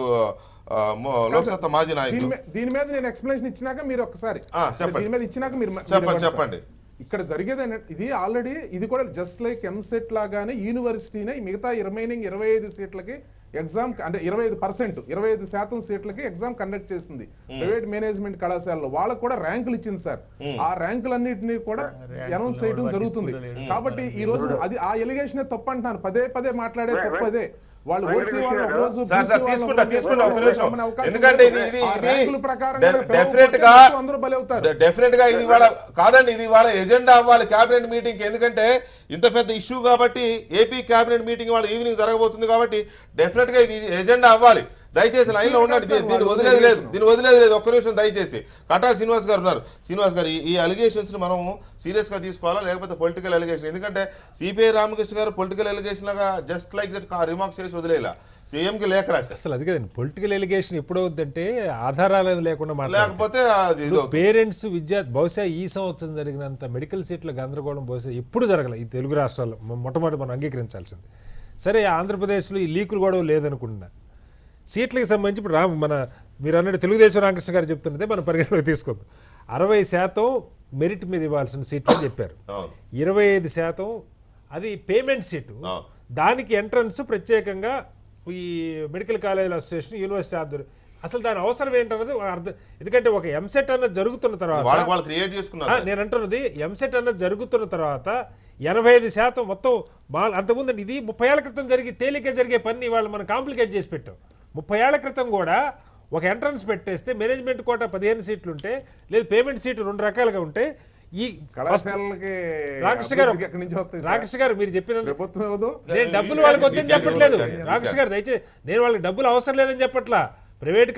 లోక్సత్తా మాజీ నాయకులు. దీని మీద నేను ఎక్స్ప్లెనేషన్ ఇచ్చినాక మీరు ఒకసారి చెప్పండి. దీని మీద ఇచ్చినాక మీరు చెప్పండి. ఇక్కడ జరిగేది ఇది ఆల్రెడీ ఇది కూడా జస్ట్ లైక్ ఎంసెట్ లాగానే యూనివర్సిటీనే మిగతా రిమైనింగ్ 25 సీట్లకి ఎగ్జామ్ అంటే 25% సీట్లకి ఎగ్జామ్ కండక్ట్ చేస్తుంది ప్రైవేట్ మేనేజ్మెంట్ కళాశాలలో. వాళ్ళకు కూడా ర్యాంకులు ఇచ్చింది సార్. ఆ ర్యాంకులన్నింటినీ కూడా అనౌన్స్ చేయడం జరుగుతుంది. కాబట్టి ఈ రోజు అది ఆ ఎలిగేషన్ తప్పు అంటున్నాను, పదే మాట్లాడే తప్పు అదే. వాళ్ళు ఓసీ వాళ్ళు ఒక రోజు ఎందుకంటే డెఫినెట్ గా ఇది వాళ్ళ కాదండి, ఇది వాళ్ళ ఎజెండా అవ్వాలి కేబినెట్ మీటింగ్. ఎందుకంటే ఇంత పెద్ద ఇష్యూ కాబట్టి ఏపీ కేబినెట్ మీటింగ్ వాళ్ళ ఈవినింగ్ జరగబోతుంది కాబట్టి డెఫినెట్ గా ఇది ఎజెండా అవ్వాలి. దయచేసి లైన్ లో ఉండండి, దీన్ని వదిలేదు లేదు. ఒక్క నిమిషం దయచేసి. కటా శ్రీనివాస్ గారు ఉన్నారు. శ్రీనివాస్ గారు, ఈ అలిగేషన్స్ ని మనం సీరియస్ గా తీసుకోవాలా లేకపోతే పొలిటికల్ అలిగేషన్? ఎందుకంటే సిపిఐ రామకృష్ణ గారు పొలిటికల్ అలిగేషన్ లాగా జస్ట్ లైక్ దట్ రిమార్క్ చేసి వదిలేలా సీఎంకి లేఖ రాశారు. అసలు అది కదండి పొలిటికల్ ఎలిగేషన్ ఎప్పుడు అవుతుందంటే ఆధారాలు లేకుండా లేకపోతే పేరెంట్స్ బహుశా ఈ సంవత్సరం జరిగినంత మెడికల్ సీట్ల గందరగోళం బహుశా ఎప్పుడు జరగలే ఈ తెలుగు రాష్ట్రాల్లో. మొట్టమొదటి మనం అంగీకరించాల్సింది. సరే, ఆంధ్రప్రదేశ్లో ఈ లీకులు గొడవ లేదనుకుంటున్నా. సీట్లకు సంబంధించి ఇప్పుడు మీరు అన్నట్టు తెలుగుదేశం రామకృష్ణ గారు చెప్తున్నదే మనం పరిగణలోకి తీసుకోవద్దు. 60% మెరిట్ మీద ఇవ్వాల్సిన సీట్లు అని చెప్పారు. 25% అది పేమెంట్ సీటు. దానికి ఎంట్రన్స్ ప్రత్యేకంగా ఈ మెడికల్ కాలేజీల అసోసియేషన్ యూనివర్సిటీ ఆధ్వర్యం. అసలు దాని అవసరం ఏంటన్నది అర్థం. ఎందుకంటే ఒక ఎంసెట్ అన్నది జరుగుతున్న తర్వాత నేను అంటున్నది ఎంసెట్ అన్నది జరుగుతున్న తర్వాత 85% మొత్తం అంతకుముందు ఇది 30 ఏళ్ల క్రితం తేలిక జరిగే పని వాళ్ళు మనం కాంప్లికేట్ చేసి పెట్టాం. 30 ఏళ్ల క్రితం కూడా ఒక ఎంట్రన్స్ పెట్టేస్తే మేనేజ్మెంట్ కోటా 15 సీట్లు ఉంటే, లేదు పేమెంట్ సీట్లు 2 రకాలుగా ఉంటే ఈ రామకృష్ణ గారు మీరు చెప్పిన నేను డబ్బులు వాళ్ళకి వద్దని చెప్పట్లేదు. రామకృష్ణ గారు దయచేసి నేను వాళ్ళకి డబ్బులు అవసరం లేదని చెప్పట్లా. ప్రైవేట్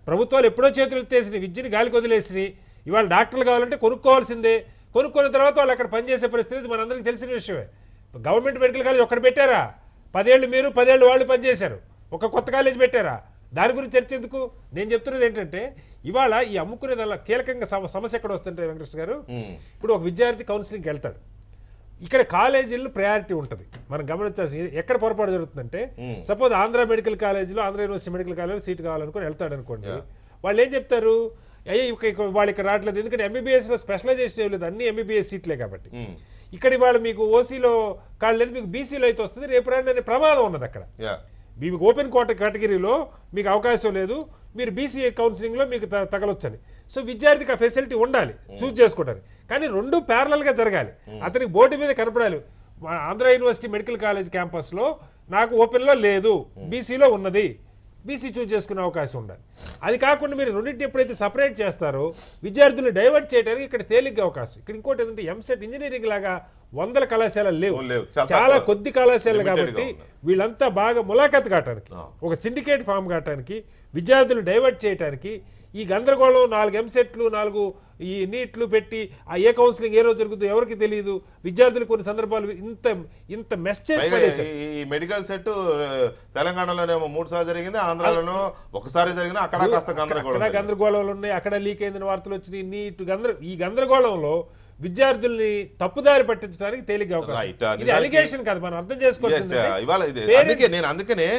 ప్రభుత్వాలు ఎప్పుడో చేతులు ఎత్తేసినాయి, విద్యని గాలికి వదిలేసినాయి. ఇవాళ డాక్టర్లు కావాలంటే కొనుక్కోవాల్సిందే. కొనుక్కున్న తర్వాత వాళ్ళు అక్కడ పనిచేసే పరిస్థితి మనందరికీ తెలిసిన విషయమే. గవర్నమెంట్ మెడికల్ కాలేజ్ ఒక్కటి పెట్టారా? 10 ఏళ్ళు మీరు 10 ఏళ్ళు వాళ్ళు పనిచేశారు. ఒక కొత్త కాలేజ్ పెట్టారా? దాని గురించి చర్చ ఎందుకు? నేను చెప్తున్నది ఏంటంటే ఇవాళ ఈ అమ్ముకునే దానిలో కీలకంగా సమస్య ఎక్కడ వస్తుంటే వెంకటేష్ గారు, ఇప్పుడు ఒక విద్యార్థి కౌన్సిలింగ్కి వెళ్తాడు. ఇక్కడ కాలేజీల్లో ప్రయారిటీ ఉంటుంది. మనం గమనించాల్సింది ఎక్కడ పొరపాటు జరుగుతుందంటే, సపోజ్ ఆంధ్ర మెడికల్ కాలేజీలో ఆంధ్ర యూనివర్సిటీ మెడికల్ కాలేజీలో సీట్ కావాలనుకుని వెళ్తాడు అనుకోండి. వాళ్ళు ఏం చెప్తారు? వాళ్ళు ఇక్కడ రావట్లేదు ఎందుకంటే ఎంబీబీఎస్లో స్పెషలైజేషన్ లేదు, అన్ని ఎంబీబీఎస్ సీట్లే కాబట్టి. ఇక్కడ ఇవాళ మీకు ఓసీలో కాలేదు, మీకు బీసీలో అయితే వస్తుంది. రేపు రాని ప్రమాదం ఉన్నది అక్కడ. మీకు ఓపెన్ కేటగిరీలో మీకు అవకాశం లేదు, మీరు బీసీ కౌన్సిలింగ్లో మీకు తగలొచ్చని. సో విద్యార్థికి ఆ ఫెసిలిటీ ఉండాలి చూస్ చేసుకోవడానికి. కానీ 2 ప్యారలల్గా జరగాలి. అతనికి బోర్డు మీద కనపడాలి, ఆంధ్ర యూనివర్సిటీ మెడికల్ కాలేజ్ క్యాంపస్లో నాకు ఓపెన్లో లేదు, బీసీలో ఉన్నది, బీసీ చూస్ చేసుకునే అవకాశం ఉండాలి. అది కాకుండా మీరు రెండింటిని ఎప్పుడైతే సపరేట్ చేస్తారో విద్యార్థులు డైవర్ట్ చేయడానికి ఇక్కడ తేలిగ్గా అవకాశం. ఇక్కడ ఇంకోటి ఏంటంటే ఎంసెట్ ఇంజనీరింగ్ లాగా 100 కళాశాలలు లేవు, చాలా కొద్ది కళాశాలలు. కాబట్టి వీళ్ళంతా బాగా ములాఖాత్ కావటానికి, ఒక సిండికేట్ ఫామ్ కావటానికి, విద్యార్థులు డైవర్ట్ చేయడానికి ఈ గందరగోళం 4 ఎంసెట్లు 4 ఈ నీట్లు పెట్టి ఆ ఏ కౌన్సిలింగ్ ఏ రోజు జరుగుతుందో ఎవరికి తెలియదు. విద్యార్థులు కొన్ని సందర్భాలు ఇంత మెస్ చేసి ఈ మెడికల్ సెట్ తెలంగాణలోనేమో 3 సార్లు జరిగింది, ఆంధ్రాలోనో ఒకసారి జరిగింది. అక్కడ కాస్త గందరగోళాలు ఉన్నాయి, అక్కడ లీక్ అయిన వార్తలు వచ్చినాయి. నీట్ ఈ గందరగోళంలో విద్యార్థుల్ని తప్పుదారి పట్టించడానికి తేలిక అవకాశం. ఇది అలిగేషన్ కాదు, మనం అర్థం చేసుకోవాలి. నేను అందుకనే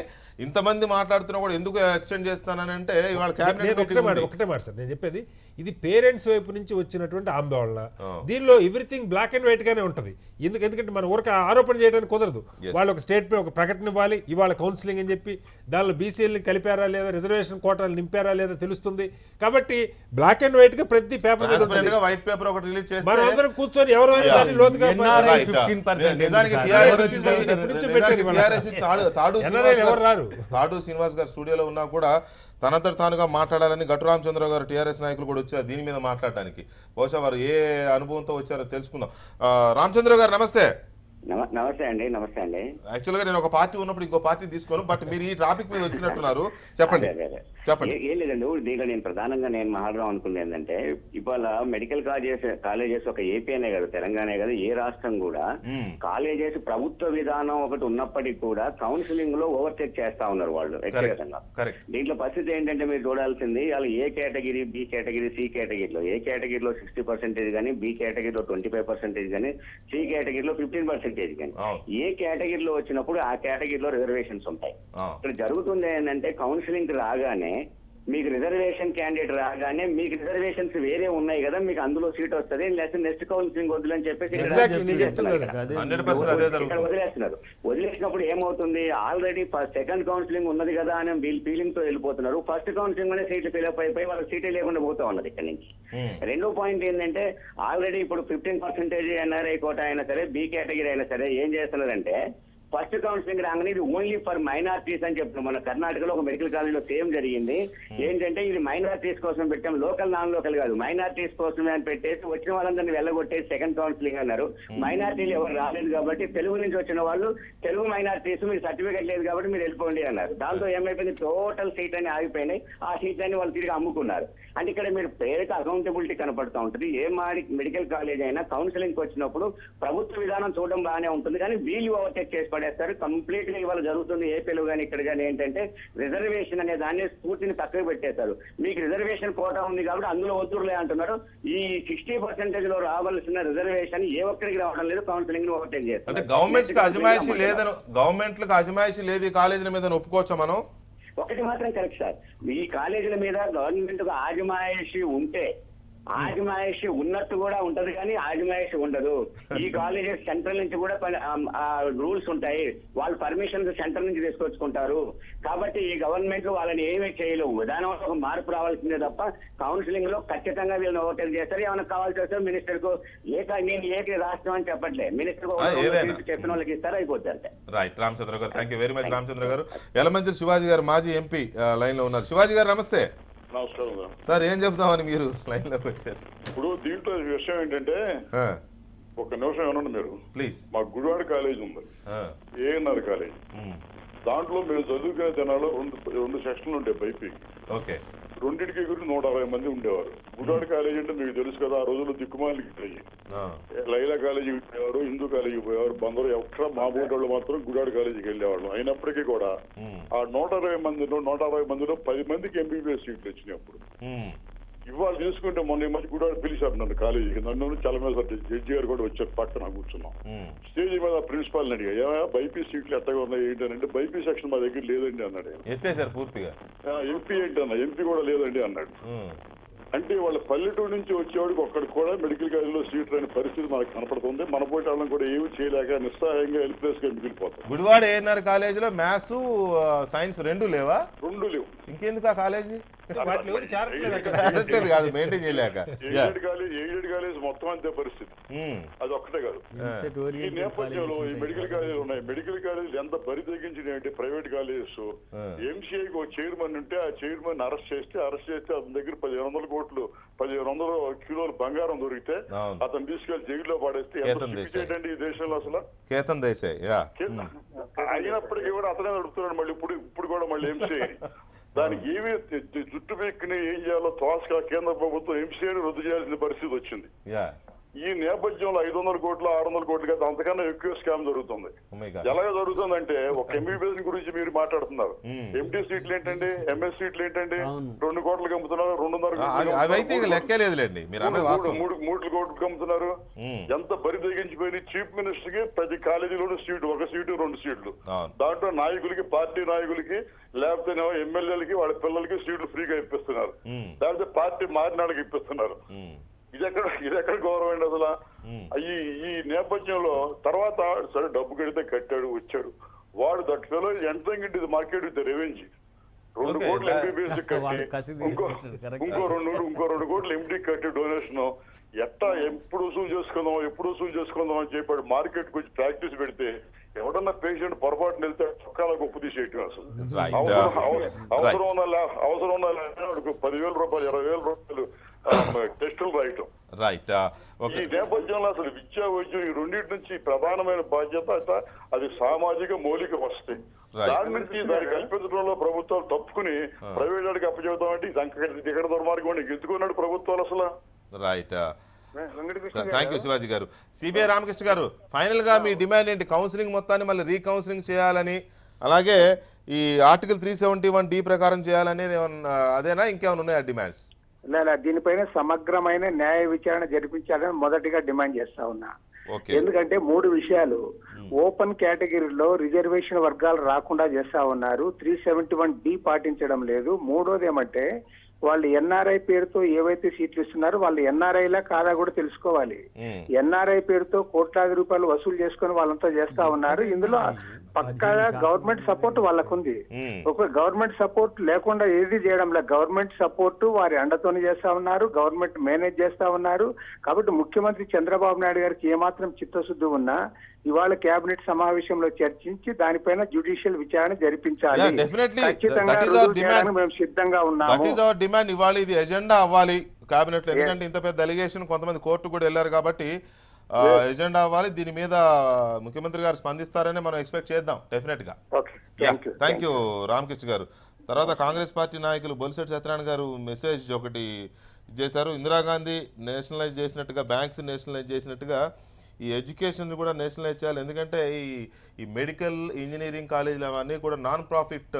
ఇంతమంది మాట్లాడుతున్నా కూడా ఎందుకు ఎక్స్టెండ్ చేస్తానంటే ఇవాళ క్యాబినెట్ ఒకటే మాట సార్ నేను చెప్పేది, ఇది పేరెంట్స్ వైపు నుంచి వచ్చినటువంటి ఆందోళన. దీనిలో ఎవ్రీథింగ్ బ్లాక్ అండ్ వైట్ గానే ఉంటది. ఎందుకంటే మన ఊరికి ఆరోపణ చేయడానికి కుదరదు. వాళ్ళు ఒక స్టేట్మెంట్ ఒక ప్రకటన ఇవ్వాలి, ఇవాళ కౌన్సిలింగ్ అని చెప్పి దానిలో బీసీఎల్ని కలిపారా లేదా, రిజర్వేషన్ కోటాలు నింపారా లేదా తెలుస్తుంది. కాబట్టి బ్లాక్ అండ్ వైట్ గా ప్రతి పేపర్ వైట్ పేపర్ ఒకటి రిలీజ్ చేస్తే మనం అందరం కూర్చొని ఎవరైనా దాన్ని లోతుగా ఎవరు రారు. తాడు శ్రీనివాస్ గారు స్టూడియోలో ఉన్నా కూడా తనంతట తానుగా మాట్లాడాలని గట్టు రామచంద్రరావు గారు టీఆర్ఎస్ నాయకులు కూడా వచ్చారు దీని మీద మాట్లాడడానికి. బహుశా వారు ఏ అనుభవంతో వచ్చారో తెలుసుకుందాం. రామచంద్రరావు గారు నమస్తే. నమస్తే అండి. నమస్తే అండి. యాక్చువల్గా నేను ఒక పార్టీ ఉన్నప్పుడు ఇంకో పార్టీ తీసుకోను, బట్ మీరు ఈ టాపిక్ మీద వచ్చినట్టున్నారు, చెప్పండి. ఏం లేదండి, దీంట్లో నేను ప్రధానంగా మాట్లాడడం అనుకుంది ఏంటంటే, ఇవాళ మెడికల్ కాలేజెస్ ఒక ఏపీ అనే కాదు, తెలంగాణ కాదు, ఏ రాష్ట్రం కూడా కాలేజెస్ ప్రభుత్వ విధానం ఒకటి ఉన్నప్పటికీ కూడా కౌన్సిలింగ్ లో ఓవర్ చెక్ చేస్తా ఉన్నారు వాళ్ళు వ్యక్తిగతంగా. దీంట్లో పరిస్థితి ఏంటంటే మీరు చూడాల్సింది, వాళ్ళు ఏ కేటగిరీ, బి కేటగిరీ, సి కేటగిరీలో, ఏ కేటగిరీలో 60% కానీ, బి కేటగిరీలో 25% కానీ, సి కేటగిరీలో 15% కానీ, ఏ కేటగిరీలో వచ్చినప్పుడు ఆ కేటగిరీలో రిజర్వేషన్స్ ఉంటాయి. ఇక్కడ జరుగుతుంది ఏంటంటే కౌన్సిలింగ్ రాగానే మీకు రిజర్వేషన్ క్యాండిడేట్ రాగానే మీకు రిజర్వేషన్స్ వేరే ఉన్నాయి కదా, మీకు అందులో సీట్ వస్తుంది, లేకపోతే నెక్స్ట్ కౌన్సిలింగ్ వద్దులు అని చెప్పేసి ఇక్కడ Exactly, నేను చేస్తున్నారు చెప్తున్నా ఇక్కడ. 100% అదే ఇక్కడ జరుగుతుంది. వదిలేస్తున్నారు. వదిలేసినప్పుడు ఏమవుతుంది, ఆల్రెడీ సెకండ్ కౌన్సిలింగ్ ఉన్నది కదా అని వీళ్ళు ఫీలింగ్ తో వెళ్ళిపోతున్నారు. ఫస్ట్ కౌన్సిలింగ్ అనే సీట్లు ఫిల్అప్ అయిపోయి వాళ్ళకి సీటే లేకుండా పోతా ఉన్నది ఇక్కడ నుంచి. రెండో పాయింట్ ఏంటంటే ఆల్రెడీ ఇప్పుడు 15% ఎన్ఆర్ఐ కోటా అయినా సరే, బి కేటగిరీ అయినా సరే ఏం చేస్తున్నారంటే ఫస్ట్ కౌన్సిలింగ్ రాగానే ఇది ఓన్లీ ఫర్ మైనారిటీస్ అని చెప్తున్నాం. మన కర్ణాటకలో ఒక మెడికల్ కాలేజ్ లో సేమ్ జరిగింది. ఏంటంటే ఇది మైనారిటీస్ కోసం పెట్టాం, లోకల్ నాన్ లోకల్ కాదు, మైనారిటీస్ కోసమే అని పెట్టేసి వచ్చిన వాళ్ళందరినీ వెళ్ళగొట్టేసి సెకండ్ కౌన్సిలింగ్ అన్నారు. మైనారిటీలు ఎవరు రాలేదు కాబట్టి తెలుగు నుంచి వచ్చిన వాళ్ళు, తెలుగు మైనారిటీస్ మీకు సర్టిఫికేట్ లేదు కాబట్టి మీరు వెళ్ళిపోండి అన్నారు. దాంతో ఏమైపోయింది, టోటల్ సీట్ అని ఆగిపోయినాయి. ఆ సీట్ అని వాళ్ళు తిరిగి అమ్ముకున్నారు. అంటే ఇక్కడ మీరు పేరుకి అకౌంటబిలిటీ కనపడుతూ ఉంటుంది. ఏ మెడికల్ కాలేజ్ అయినా కౌన్సిలింగ్ వచ్చినప్పుడు ప్రభుత్వ విధానం చూడడం బాగానే ఉంటుంది, కానీ వీళ్ళు ఓవర్టేక్ చేసి పడేస్తారు. కంప్లీట్ గా ఇవాళ జరుగుతుంది ఏపీలో కానీ ఇక్కడ కానీ ఏంటంటే రిజర్వేషన్ అనే దాన్ని స్ఫూర్తిని పక్కకు పెట్టేశారు. మీకు రిజర్వేషన్ కోటా ఉంది కాబట్టి అందులో వద్దురులే అంటున్నారు. ఈ 60% లో రావాల్సిన రిజర్వేషన్ ఏ ఒక్కరికి రావడం లేదు, కౌన్సిలింగ్ ని ఓవర్టేక్ చేస్తారు. అంటే గవర్నమెంట్కి అజమాయిషీ లేదని, గవర్నమెంట్లకు అజమాయిషీ లేదు ఈ కాలేజీల మీద ఒప్పుకోవచ్చా మనం? ఒకటి మాత్రం కరెక్ట్ సార్, ఈ కాలేజీల మీద గవర్నమెంట్ కు ఆజమాయిషి ఉంటే ఆజమాయిషి ఉన్నట్టు కూడా ఉంటది, కానీ ఆజమాయిషి ఉండదు. ఈ కాలేజెస్ సెంట్రల్ నుంచి కూడా రూల్స్ ఉంటాయి, వాళ్ళు పర్మిషన్స్ సెంట్రల్ నుంచి తీసుకొచ్చుకుంటారు. కాబట్టి ఈ గవర్నమెంట్ వాళ్ళని ఏమీ చేయలేవు. విధానంలో ఒక మార్పు రావాల్సిందే తప్ప కౌన్సిలింగ్ లో ఖచ్చితంగా వీళ్ళని ఓవర్టేక్ చేస్తారు. ఏమైనా కావాల్సి వస్తే మినిస్టర్ కు నేను ఏక రాష్ట్రం అని చెప్పట్లే, మినిస్టర్ కు చెప్పిన వాళ్ళకి ఇస్తారు, అయిపోతుంది అంతే. రైట్ రామచంద్ర గారు, thank you very much. Ramachandra గారు, యలమంచిలి శివాజీ గారు మాజీ ఎంపీ లైన్ లో ఉన్నారు. శివాజీ గారు నమస్తే. నమస్కారం సార్, ఏం చెప్తామని మీరు లైన్ లోకి వచ్చారు? ఇప్పుడు దీంట్లో విషయం ఏంటంటే, ఒక నిమిషం ఏమన్నా మీరు ప్లీజ్. మా గుడివాడ కాలేజ్ ఉంది, ఏఎన్ఆర్ కాలేజ్. దాంట్లో మేము చదువుకునే జనాలు రెండు సెక్షన్లు ఉంటాయి బైపీకి. ఓకే. రెండింటికి గురించి 160 మంది ఉండేవారు. గుడివాడ కాలేజ్ అంటే మీకు తెలుసు కదా, ఆ రోజుల్లో దిక్కుమాలికి పోయి లైలా కాలేజీకి పోయేవారు, హిందూ కాలేజీకి పోయేవారు. బందరు ఎక్కడ మా బోటోళ్ళు మాత్రం గుడివాడ కాలేజీకి వెళ్ళేవాళ్ళు. అయినప్పటికీ కూడా ఆ 160 మందిలో 10 మందికి ఎంబీబీఎస్ సీట్లు వచ్చినాయి. అప్పుడు ఇవాళ తీసుకుంటే మొన్న ఈ మధ్య గుడివాడ పిలిచారు నన్ను కాలేజీకి. నన్ను చాలా మీద జడ్జి గారు కూడా వచ్చారు, పక్కన కూర్చున్నాం. స్టేజ్ మీద ప్రిన్సిపాల్ని అడిగా, ఏమైనా బైపీ సీట్లు ఎట్టగా ఉన్నాయి ఏంటంటే, బైపీ సెక్షన్ మా దగ్గర లేదండి అన్నాడు. ఎత్తేసారు పూర్తిగా. ఎంపీ ఏంటి అన్న, ఎంపీ కూడా లేదండి అన్నాడు. అంటే వాళ్ళ పల్లెటూరు నుంచి వచ్చేవాడికి ఒక్కడికి కూడా మెడికల్ కాలేజీలో సీట్ రాని పరిస్థితి మనకు కనపడుతుంది. మన పోటీ వాళ్ళని కూడా ఏమి చేయలేక నిస్సహాయంగా హెల్ప్లెస్ గా మిగిలిపోతాం. గుడివాడ ఏఎన్ఆర్ కాలేజీలో మ్యాథ్స్ సైన్స్ రెండు లేవా? రెండు లేవు. ఇంకెందుకు ఆ కాలేజీ? వాటిలో ఎవరు చేరట్లేదు కాదు, మెయింటైన్ చేయలేక. ఎయిడెడ్ కాలేజ్ మొత్తం అంతే పరిస్థితి. అది ఒక్కటే కాదు, ఈ నేపథ్యంలో ఈ మెడికల్ కాలేజీలు ఉన్నాయి. మెడికల్ కాలేజీలు ఎంత బరి తగ్గించినాయంటే, ప్రైవేట్ కాలేజెస్ ఎంసీఐకి ఒక చైర్మన్ ఉంటే ఆ చైర్మన్ అరెస్ట్ చేస్తే అతని దగ్గర 1500 కిలోలు బంగారం దొరికితే అతను తీసుకెళ్లి జైల్లో పడేస్తే ఏంటండి ఈ దేశంలో అసలు? కేతన్ దేశాయ్ అయినప్పటికీ కూడా అతనే నడుపుతున్నాడు మళ్ళీ ఇప్పుడు కూడా మళ్ళీ ఎంసీఐ. దానికి ఏమీ జుట్టు పెక్కుని ఏం చేయాలో తోసగా కేంద్ర ప్రభుత్వం ఎంసీఐని రద్దు చేయాల్సిన పరిస్థితి వచ్చింది. ఈ నేపథ్యంలో 500 కోట్లు 600 కోట్లు కదా, అంతకన్నా ఎక్కువ స్కామ్ జరుగుతుంది. ఎలాగ జరుగుతుందంటే, ఒక ఎంబీబీఎస్ గురించి మీరు మాట్లాడుతున్నారు, ఎంటీ సీట్లు ఏంటండి, ఎంఎస్ సీట్లు ఏంటండి, 2 కోట్లకు అమ్ముతున్నారు, 3 కోట్లకు అమ్ముతున్నారు. ఎంత బరి తెగించిపోయి చీఫ్ మినిస్టర్ కి ప్రతి కాలేజీలోనూ ఒక సీటు 2 సీట్లు, దాంట్లో నాయకులకి, పార్టీ నాయకులకి, లేకపోతే ఎమ్మెల్యేలకి వాళ్ళ పిల్లలకి సీట్లు ఫ్రీగా ఇప్పిస్తున్నారు, లేకపోతే పార్టీ మారినాళ్ళకి ఇప్పిస్తున్నారు. ఇది ఎక్కడ గౌరవం అండి అసలు? ఈ నేపథ్యంలో తర్వాత సరే డబ్బు కడితే కట్టాడు వచ్చాడు వాడు, that fellow entering into the market with revenue. 2 కోట్లు ఎంబీబీఎస్ కట్టి ఇంకో 2 కోట్లు ఎండీ కట్టి డొనేషన్ ఎట్టా ఎప్పుడు వసూలు చేసుకుందాం అని చెప్పాడు. మార్కెట్ వచ్చి ప్రాక్టీస్ పెడితే ఎవడన్నా పేషెంట్ పొరపాటున వెళ్తే చొక్కాల గొప్ప తీసేయటం అసలు. అవసరం ఉన్న 10,000 రూపాయలు 20,000 రూపాయలు టెస్టులు రాయటం. ఈ నేపథ్యంలో అసలు విద్యా వైద్యం ఈ రెండింటి నుంచి ప్రధానమైన బాధ్యత అది సామాజిక మౌలిక వసతి. దాని నుంచి దాన్ని కల్పించడంలో ప్రభుత్వాలు తప్పుకుని ప్రైవేట్ వాడికి అప్పచెబుతామంటే ఇక్కడ దుర్మార్గం ఎందుకున్నాడు ప్రభుత్వాలు అసలు? రైట్, థ్యాంక్ యూ శివాజీ గారు. సిబిఐ రామకృష్ణ గారు, ఫైనల్ గా మీ డిమాండ్ ఏంటి? కౌన్సిలింగ్ మొత్తాన్ని మళ్ళీ రీకౌన్సిలింగ్ చేయాలని, అలాగే ఈ ఆర్టికల్ 371D ప్రకారం చేయాలనేది అదేనా, ఇంకేమైనా ఉన్నాయా డిమాండ్స్? లేదా దీనిపైన సమగ్రమైన న్యాయ విచారణ జరిపించాలని మొదటిగా డిమాండ్ చేస్తా ఉన్నా. ఓకే. ఎందుకంటే 3 విషయాలు. ఓపెన్ కేటగిరీలో రిజర్వేషన్ వర్గాలు రాకుండా చేస్తా ఉన్నారు. 371D పాటించడం లేదు. మూడోది ఏమంటే వాళ్ళు ఎన్ఆర్ఐ పేరుతో ఏవైతే సీట్లు ఇస్తున్నారో వాళ్ళు ఎన్ఆర్ఐలా కాదా కూడా తెలుసుకోవాలి. ఎన్ఆర్ఐ పేరుతో కోట్లాది రూపాయలు వసూలు చేసుకుని వాళ్ళంతా చేస్తా ఉన్నారు. ఇందులో పక్కాగా గవర్నమెంట్ సపోర్ట్ వాళ్ళకుంది. ఒక గవర్నమెంట్ సపోర్ట్ లేకుండా ఏది చేయడం లేదు. గవర్నమెంట్ సపోర్ట్ వారి అండతోనే చేస్తా ఉన్నారు. గవర్నమెంట్ మేనేజ్ చేస్తా ఉన్నారు. కాబట్టి ముఖ్యమంత్రి చంద్రబాబు నాయుడు గారికి ఏమాత్రం చిత్తశుద్ధి ఉన్నా ఇవాళ కేబినెట్ సమావేశంలో చర్చించి దానిపైన జ్యుడిషియల్ విచారణ జరిపించాలి. Yeah, definitely. ఖచ్చితంగా That is our రుజువు చేయడానికి మేము సిద్ధంగా ఉన్నాము. That is our demand. ఇవాళ ఇది ఎజెండా అవ్వాలి కేబినెట్ లో, ఎందుకంటే ఇంత పెద్ద అలిగేషన్ కొంతమంది కోర్టు కూడా వెళ్ళారు కాబట్టి ఎజెండా అవ్వాలి. దీని మీద ముఖ్యమంత్రి గారు స్పందిస్తారని మనం ఎక్స్పెక్ట్ చేద్దాం డెఫినెట్ గా. Okay, thank you. Thank you Ramakrishna గారు. తర్వాత కాంగ్రెస్ పార్టీ నాయకులు బొలిశెట్టి సత్యనారాయణ గారు మెసేజ్ ఒకటి చేశారు. ఇందిరాగాంధీ నేషనలైజ్ చేసినట్టుగా, బ్యాంక్స్ నేషనలైజ్ చేసినట్టుగా ఈ ఎడ్యుకేషన్ కూడా నేషనలైజ్ చేయాలి. ఎందుకంటే ఈ మెడికల్ ఇంజనీరింగ్ కాలేజీలు అవన్నీ కూడా నాన్ ప్రాఫిట్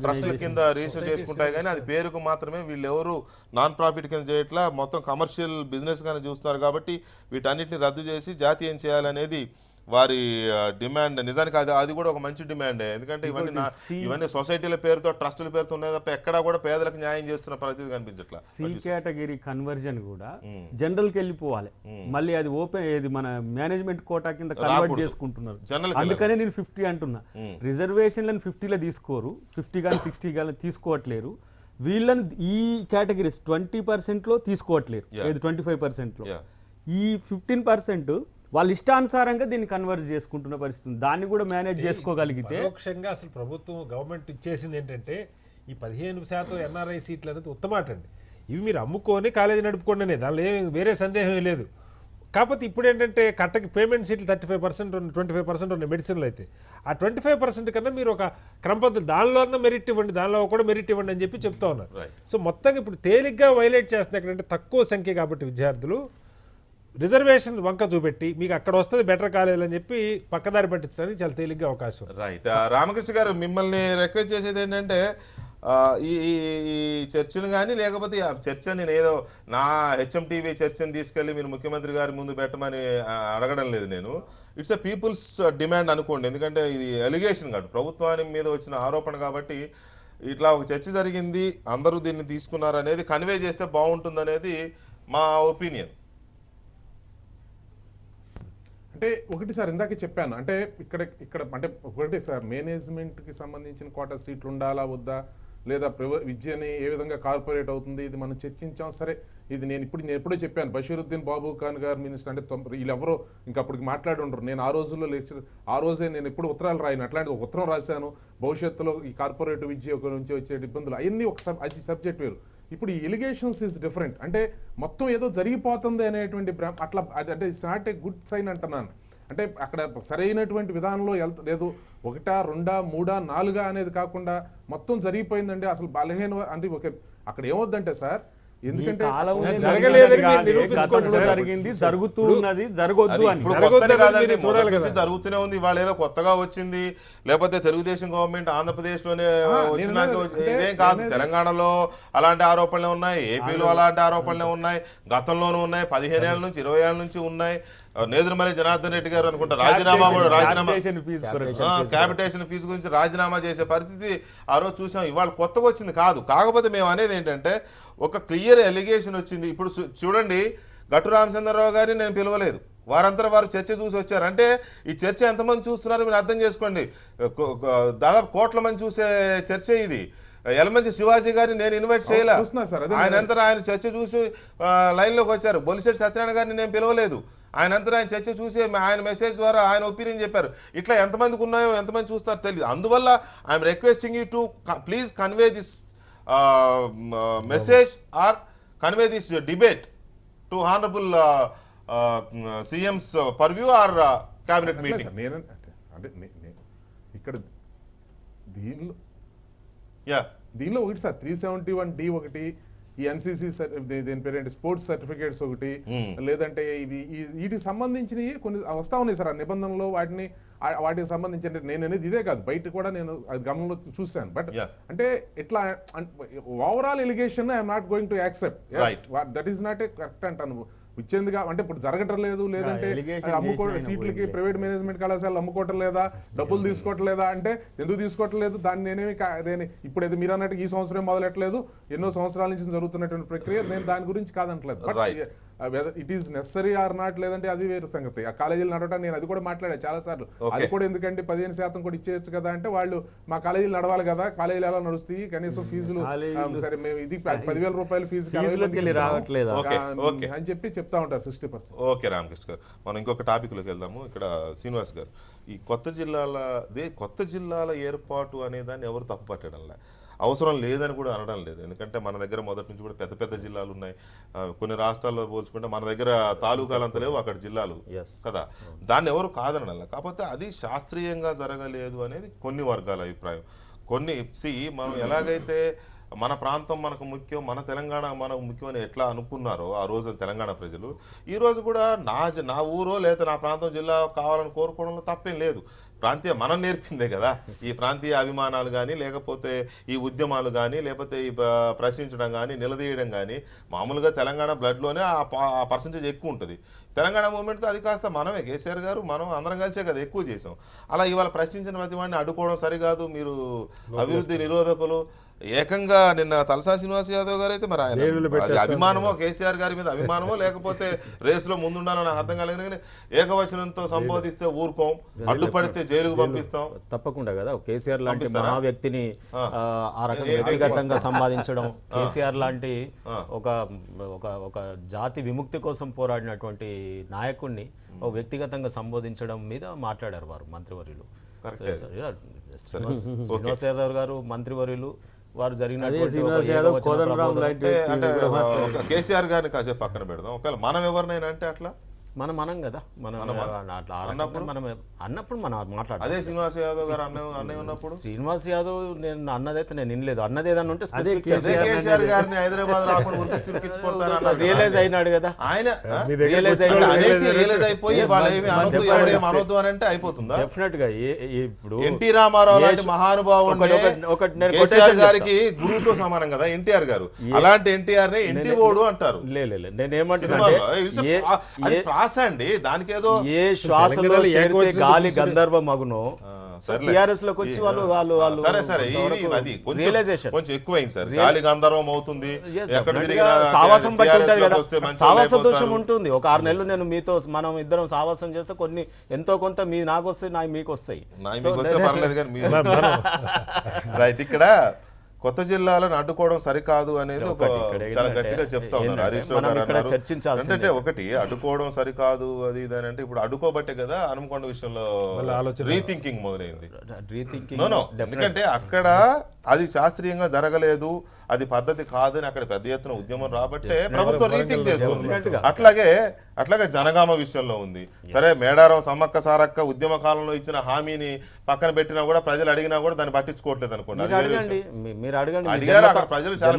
ట్రస్ట్ల కింద రిజిస్టర్ చేసుకుంటాయి, కానీ అది పేరుకు మాత్రమే. వీళ్ళు ఎవరు నాన్ ప్రాఫిట్ కింద చేయట్లా, మొత్తం కమర్షియల్ బిజినెస్ గానే చూస్తున్నారు. కాబట్టి వీటన్నిటిని రద్దు చేసి జాతీయం చేయాలనేది వారి డిమాండ్. నిజానికి అది కూడా ఒక మంచి డిమాండే. ఎందుకంటే ఇవన్నీ సొసైటీల పేరుతో, ట్రస్టుల పేరుతో ఉన్నాయి తప్ప ఎక్కడా కూడా పేదలకు న్యాయం చేస్తున్న పరిస్థితి కనిపించట్లా. సి కేటగిరీ కన్వర్జన్ కూడా జనరల్ కి వెళ్ళిపోవాలి. మళ్ళీ అది ఓపెన్ ఏది మన మేనేజ్మెంట్ కోటా కింద కన్వర్ట్ చేసుకుంటున్నారు. అందుకనే నేను 50 అంటున్నా. రిజర్వేషన్లను 50లో తీసుకోరు, 50 కానీ 60 కానీ తీసుకోవట్లేరు. వీళ్ళని ఈ కేటగిరీస్ 20%లో తీసుకోవట్లేరు, 25%లో. ఈ 15% వాళ్ళ ఇష్టానుసారంగా దీన్ని కన్వర్ట్ చేసుకుంటున్న పరిస్థితి. దాన్ని కూడా మేనేజ్ చేసుకోగలిగితే పరోక్షంగా అసలు ప్రభుత్వం గవర్నమెంట్ ఇచ్చేసింది ఏంటంటే ఈ 15% ఎన్ఆర్ఐ సీట్లు అనేది ఉత్తమాట అండి. ఇవి మీరు అమ్ముకొని కాలేజీ నడుపుకోండి అనేది, దానిలో వేరే సందేహం లేదు. కాకపోతే ఇప్పుడు ఏంటంటే కట్టకి పేమెంట్ సీట్లు 35% ఉన్నాయి, 25% ఉన్నాయి మెడిసిన్లో. అయితే ఆ 25% కన్నా మీరు ఒక క్రమ పద్ధతి దానిలో మెరిట్ ఇవ్వండి, దానిలో కూడా మెరిట్ ఇవ్వండి అని చెప్పి చెప్తా ఉన్నారు. సో మొత్తంగా ఇప్పుడు తేలిగ్గా వైలేట్ చేస్తుంది. ఎక్కడంటే తక్కువ సంఖ్య కాబట్టి విద్యార్థులు రిజర్వేషన్ వంక చూపెట్టి మీకు అక్కడ వస్తుంది బెటర్ కాలేజీలు అని చెప్పి పక్కదారి పట్టించడానికి చాలా తేలిగ్గా అవకాశం. రైట్. రామకృష్ణ గారు, మిమ్మల్ని రిక్వెస్ట్ చేసేది ఏంటంటే ఈ చర్చను కానీ, లేకపోతే ఆ చర్చ నేను ఏదో నా హెచ్ఎంటీవీ చర్చను తీసుకెళ్ళి మీరు ముఖ్యమంత్రి గారి ముందు పెట్టమని అడగడం లేదు నేను. ఇట్స్ ఎ పీపుల్స్ డిమాండ్ అనుకోండి. ఎందుకంటే ఇది ఎలిగేషన్ కాదు, ప్రభుత్వాన్ని మీద వచ్చిన ఆరోపణ కాబట్టి ఇట్లా ఒక చర్చ జరిగింది, అందరూ దీన్ని తీసుకున్నారు అనేది కన్వే చేస్తే బాగుంటుంది అనేది మా ఒపీనియన్. అంటే ఒకటి సార్, ఇందాక చెప్పాను, అంటే ఇక్కడ అంటే ఒకటి సార్, మేనేజ్మెంట్కి సంబంధించిన కోటా సీట్లు ఉండాలా వద్దా, లేదా విద్యని ఏ విధంగా కార్పొరేట్ అవుతుంది, ఇది మనం చర్చించాం. సరే, ఇది నేను ఎప్పుడో చెప్పాను. బషీరుద్దీన్ బాబు ఖాన్ గారు మినిస్టర్, అంటే వీళ్ళెవరో ఇంకా అప్పటికి మాట్లాడి ఉండరు. నేను ఆ రోజుల్లో ఆ రోజే నేను ఎప్పుడు ఉత్తరాలు రాయను, అట్లాంటి ఒక ఉత్తరం రాశాను. భవిష్యత్తులో ఈ కార్పొరేట్ విద్య నుంచి వచ్చే ఇబ్బందులు అవన్నీ అది సబ్జెక్ట్ వేరు. ఇప్పుడు ఈ ఎలిగేషన్స్ ఇస్ డిఫరెంట్. అంటే మొత్తం ఏదో జరిగిపోతుంది అనేటువంటి అట్లా, అంటే it's not a good sign అంటున్నాను. అంటే అక్కడ సరైనటువంటి విధానంలో లేదు, 1, 2, 3, 4 అనేది కాకుండా మొత్తం జరిగిపోయిందండి. అసలు బలహీన అంటే అక్కడ ఏమవుద్దంటే సార్, ఎందుకంటే జరిగింది, జరుగుతూ ఉన్నది, జరగొద్దు అని. జరుగుతూనే ఉంది. ఇవాళ ఏదో కొత్తగా వచ్చింది, లేకపోతే తెలుగుదేశం గవర్నమెంట్ ఆంధ్రప్రదేశ్ లోనే వచ్చినాక ఇదేం కాదు. తెలంగాణలో అలాంటి ఆరోపణలే ఉన్నాయి, ఏపీలో అలాంటి ఆరోపణలే ఉన్నాయి, గతంలోనూ ఉన్నాయి, 15 ఏళ్ల నుంచి 20 ఏళ్ల నుంచి ఉన్నాయి. నేదురుమల్లి జనార్దన్ రెడ్డి గారు అనుకుంటా క్యాపిటేషన్ ఫీజు గురించి రాజీనామా చేసే పరిస్థితి ఆ రోజు చూసాం. ఇవాళ కొత్తగా వచ్చింది కాదు. కాకపోతే మేము అనేది ఏంటంటే ఒక క్లియర్ ఎలిగేషన్ వచ్చింది. ఇప్పుడు చూడండి, గట్టు రామచంద్రరావు గారిని నేను పిలవలేదు, వారంతా వారు చర్చ చూసి వచ్చారు. అంటే ఈ చర్చ ఎంతమంది చూస్తున్నారో మీరు అర్థం చేసుకోండి. దాదాపు కోట్ల మంది చూసే చర్చ ఇది. ఎలమంచి శివాజీ గారిని నేను ఇన్వైట్ చేయలే, ఆయన చర్చ చూసి లైన్లోకి వచ్చారు. బొలిశెట్టి సత్యనారాయణ గారిని నేను పిలవలేదు, ఆయన చర్చ చూసి ఆయన మెసేజ్ ద్వారా ఆయన ఒపీనియన్ చెప్పారు. ఇట్లా ఎంతమందికి ఉన్నాయో, ఎంతమంది చూస్తారో తెలియదు. అందువల్ల I'm requesting you to please convey this message or convey this debate to honourable CMs purview or cabinet meeting. ఇక్కడ దీనిలో ఒకటి సార్, 371D ఒకటి, ఈ ఎన్సీసీ దీని పేరేంటి స్పోర్ట్స్ సర్టిఫికేట్స్ ఒకటి, లేదంటే వీటికి సంబంధించినవి కొన్ని వస్తా ఉన్నాయి సార్ ఆ నిబంధనలు. వాటికి సంబంధించిన నేను అనేది ఇదే కాదు, బయట కూడా నేను అది గమనంలో చూశాను. బట్ అంటే ఇట్లా overall allegation I'm not going to accept, that is not a correct అంటాను. ఇచ్చేందుకు అంటే ఇప్పుడు జరగటం లేదు, లేదంటే allegation అమ్ముకో చేసిన సీట్లకి ప్రైవేట్ మేనేజ్మెంట్ కళాశాలలు అమ్ముకోవటం లేదా, డబ్బులు తీసుకోవటం లేదా అంటే ఎందుకు తీసుకోవటం లేదు, దాన్ని నేనేమి ఇప్పుడు ఇది మీరు అన్నట్టు ఈ సంవత్సరం మొదలెట్టలేదు, ఎన్నో సంవత్సరాల నుంచి జరుగుతున్నటువంటి ప్రక్రియ, నేను దాని గురించి కాదంటలేదు. But it is necessary or not, లేదంటే అది వేరు సంగతి. ఆ కాలేజీలు నడవటం నేను అది కూడా మాట్లాడా చాలా సార్లు. అది కూడా ఎందుకంటే 15% కూడా ఇచ్చేయచ్చు కదా అంటే, వాళ్ళు మా కాలేజీలు నడవాలి కదా, కాలేజీలు ఎలా నడుస్తాయి, కనీసం ఫీజులు సరే మేము ఇది 10,000 రూపాయల ఫీజు రావట్లేదు అని చెప్పి చెప్తా ఉంటారు 60%. ఓకే రామకృష్ణ గారు, మనం ఇంకొక టాపిక్లోకి వెళ్దాము. ఇక్కడ శ్రీనివాస్ గారు, ఈ కొత్త జిల్లాల ఏర్పాటు అనే దాన్ని ఎవరు తప్పు పట్టడంలే, అవసరం లేదని కూడా అనడం లేదు. ఎందుకంటే మన దగ్గర మొదటి నుంచి కూడా పెద్ద పెద్ద జిల్లాలు ఉన్నాయి. కొన్ని రాష్ట్రాల్లో పోల్చుకుంటే మన దగ్గర తాలూకాలంత లేవు, అక్కడ జిల్లాలు కదా. దాన్ని ఎవరు కాదనడం, కాకపోతే అది శాస్త్రీయంగా జరగలేదు అనేది కొన్ని వర్గాల అభిప్రాయం. మనం ఎలాగైతే మన ప్రాంతం మనకు ముఖ్యం, మన తెలంగాణ మనకు ముఖ్యం అని ఎట్లా అనుకున్నారో ఆ రోజు తెలంగాణ ప్రజలు, ఈ రోజు కూడా నా ఊరో లేదా నా ప్రాంతం జిల్లా కావాలని కోరుకోవడంలో తప్పేం లేదు. మనం నేర్పిందే కదా ఈ ప్రాంతీయ అభిమానాలు కానీ, లేకపోతే ఈ ఉద్యమాలు కానీ, లేకపోతే ఈ ప్రశ్నించడం కానీ, నిలదీయడం కానీ. మామూలుగా తెలంగాణ బ్లడ్లోనే ఆ పర్సంటేజ్ ఎక్కువ ఉంటుంది. తెలంగాణ మూవ్మెంట్తో అది కాస్త మనమే, కేసీఆర్ గారు మనం అందరం కలిసే కదా ఎక్కువ చేసాం. అలా ఇవాళ ప్రశ్నించిన ప్రతి వాడిని అడ్డుకోవడం సరికాదు. మీరు అభివృద్ధి నిరోధకులు. ఏకంగా నిన్న తలసా శ్రీనివాస్ యాదవ్ గారు అయితే మరి ఆయన అభిమానమో, కేసీఆర్ గారి మీద అభిమానమో, లేకపోతే రేసులో ముందుండాలని అర్థం కలిగిన కానీ ఏకవచనంతో సంబోధిస్తే ఊరుకోం, అడ్డుపడితే జైలుకు పంపిస్తాం. తప్పకుండా కదా, కేసీఆర్ లాంటి మహా వ్యక్తిని ఆ రకంగా వ్యక్తిగతంగా సంపాదించడం, కేసీఆర్ లాంటి ఒక జాతి విముక్తి కోసం పోరాడినటువంటి నాయకుడిని వ్యక్తిగతంగా సంబోధించడం మీద మాట్లాడారు వారు మంత్రివర్యులు. శ్రీనివాస్ యాదవ్ గారు మంత్రివర్యులు వారు కేసీఆర్ గారిని కాసేపు పక్కన పెడదాం. ఒకవేళ మనం ఎవరినైనా అంటే అట్లా మనం కదా, అన్నప్పుడు మనం మాట్లాడాలి. అదే శ్రీనివాస్ యాదవ్ గారు అన్నయ్య ఉన్నప్పుడు శ్రీనివాస్ యాదవ్ నేను అన్నదైతే నేను వినలేదు. అన్నదేదన్నా ఉంటే కేసీఆర్ గారిని హైదరాబాద్ రాకుండా రియలైజ్ అయినాడు కదా ఆయన, రియలైజ్ అయిపోయి అనొద్దు అని అంటే అయిపోతుందా? డెఫినెట్ గా. ఇప్పుడు ఎన్టీ రామారావు లాంటి మహానుభావుడు కేసీఆర్ గారికి గురువుతో సమానం కదా ఎన్టీఆర్ గారు. అలాంటి ఎన్టీఆర్ ని ఎన్టీ ఓడు అంటారు. నేనేమంటున్నా, అండి దానికి ఏదో ఏ శ్వాసలో చేరితే గాలి గంధర్వ మగునో టిఆర్ఎస్ లోకి వచ్చి వాళ్ళు సరే అది కొంచెం ఎక్కువైంది సార్. గాలి గంధర్వం అవుతుంది, సావాసం బట్టి ఉంటుంది కదా, సావాస దోషం ఉంటుంది. ఒక 6 నెలలు నేను మీతో మనం ఇద్దరం సావాసం చేస్తే కొన్ని ఎంతో కొంత నాకు వస్తాయి, మీకు వస్తాయి. పర్లేదు కానీ రైట్. ఇక్కడ కొత్త జిల్లాలను అడ్డుకోవడం సరికాదు అనేది చాలా గట్టిగా చెప్తా ఉన్నారు హరీష్ రావు గారు అన్నారు. అంటే ఒకటి అడ్డుకోవడం సరికాదు అది ఇదని అంటే ఇప్పుడు అడ్డుకోబట్టే కదా హనుమకొండ విషయంలో రీథింకింగ్ మొదలైంది. ఎందుకంటే అక్కడ అది శాస్త్రీయంగా జరగలేదు, అది పద్ధతి కాదని అక్కడ పెద్ద ఎత్తున ఉద్యమం రాబట్టే ప్రభుత్వం రీథింక్ చేస్తుంది. అట్లాగే జనగామ విషయంలో ఉంది. సరే మేడారం సమ్మక్క సారక్క ఉద్యమ కాలంలో ఇచ్చిన హామీని పక్కన పెట్టినా కూడా ప్రజలు అడిగినా కూడా దాన్ని పట్టించుకోవట్లేదు అనుకోండి. అడిగారు అక్కడ ప్రజలు చాలా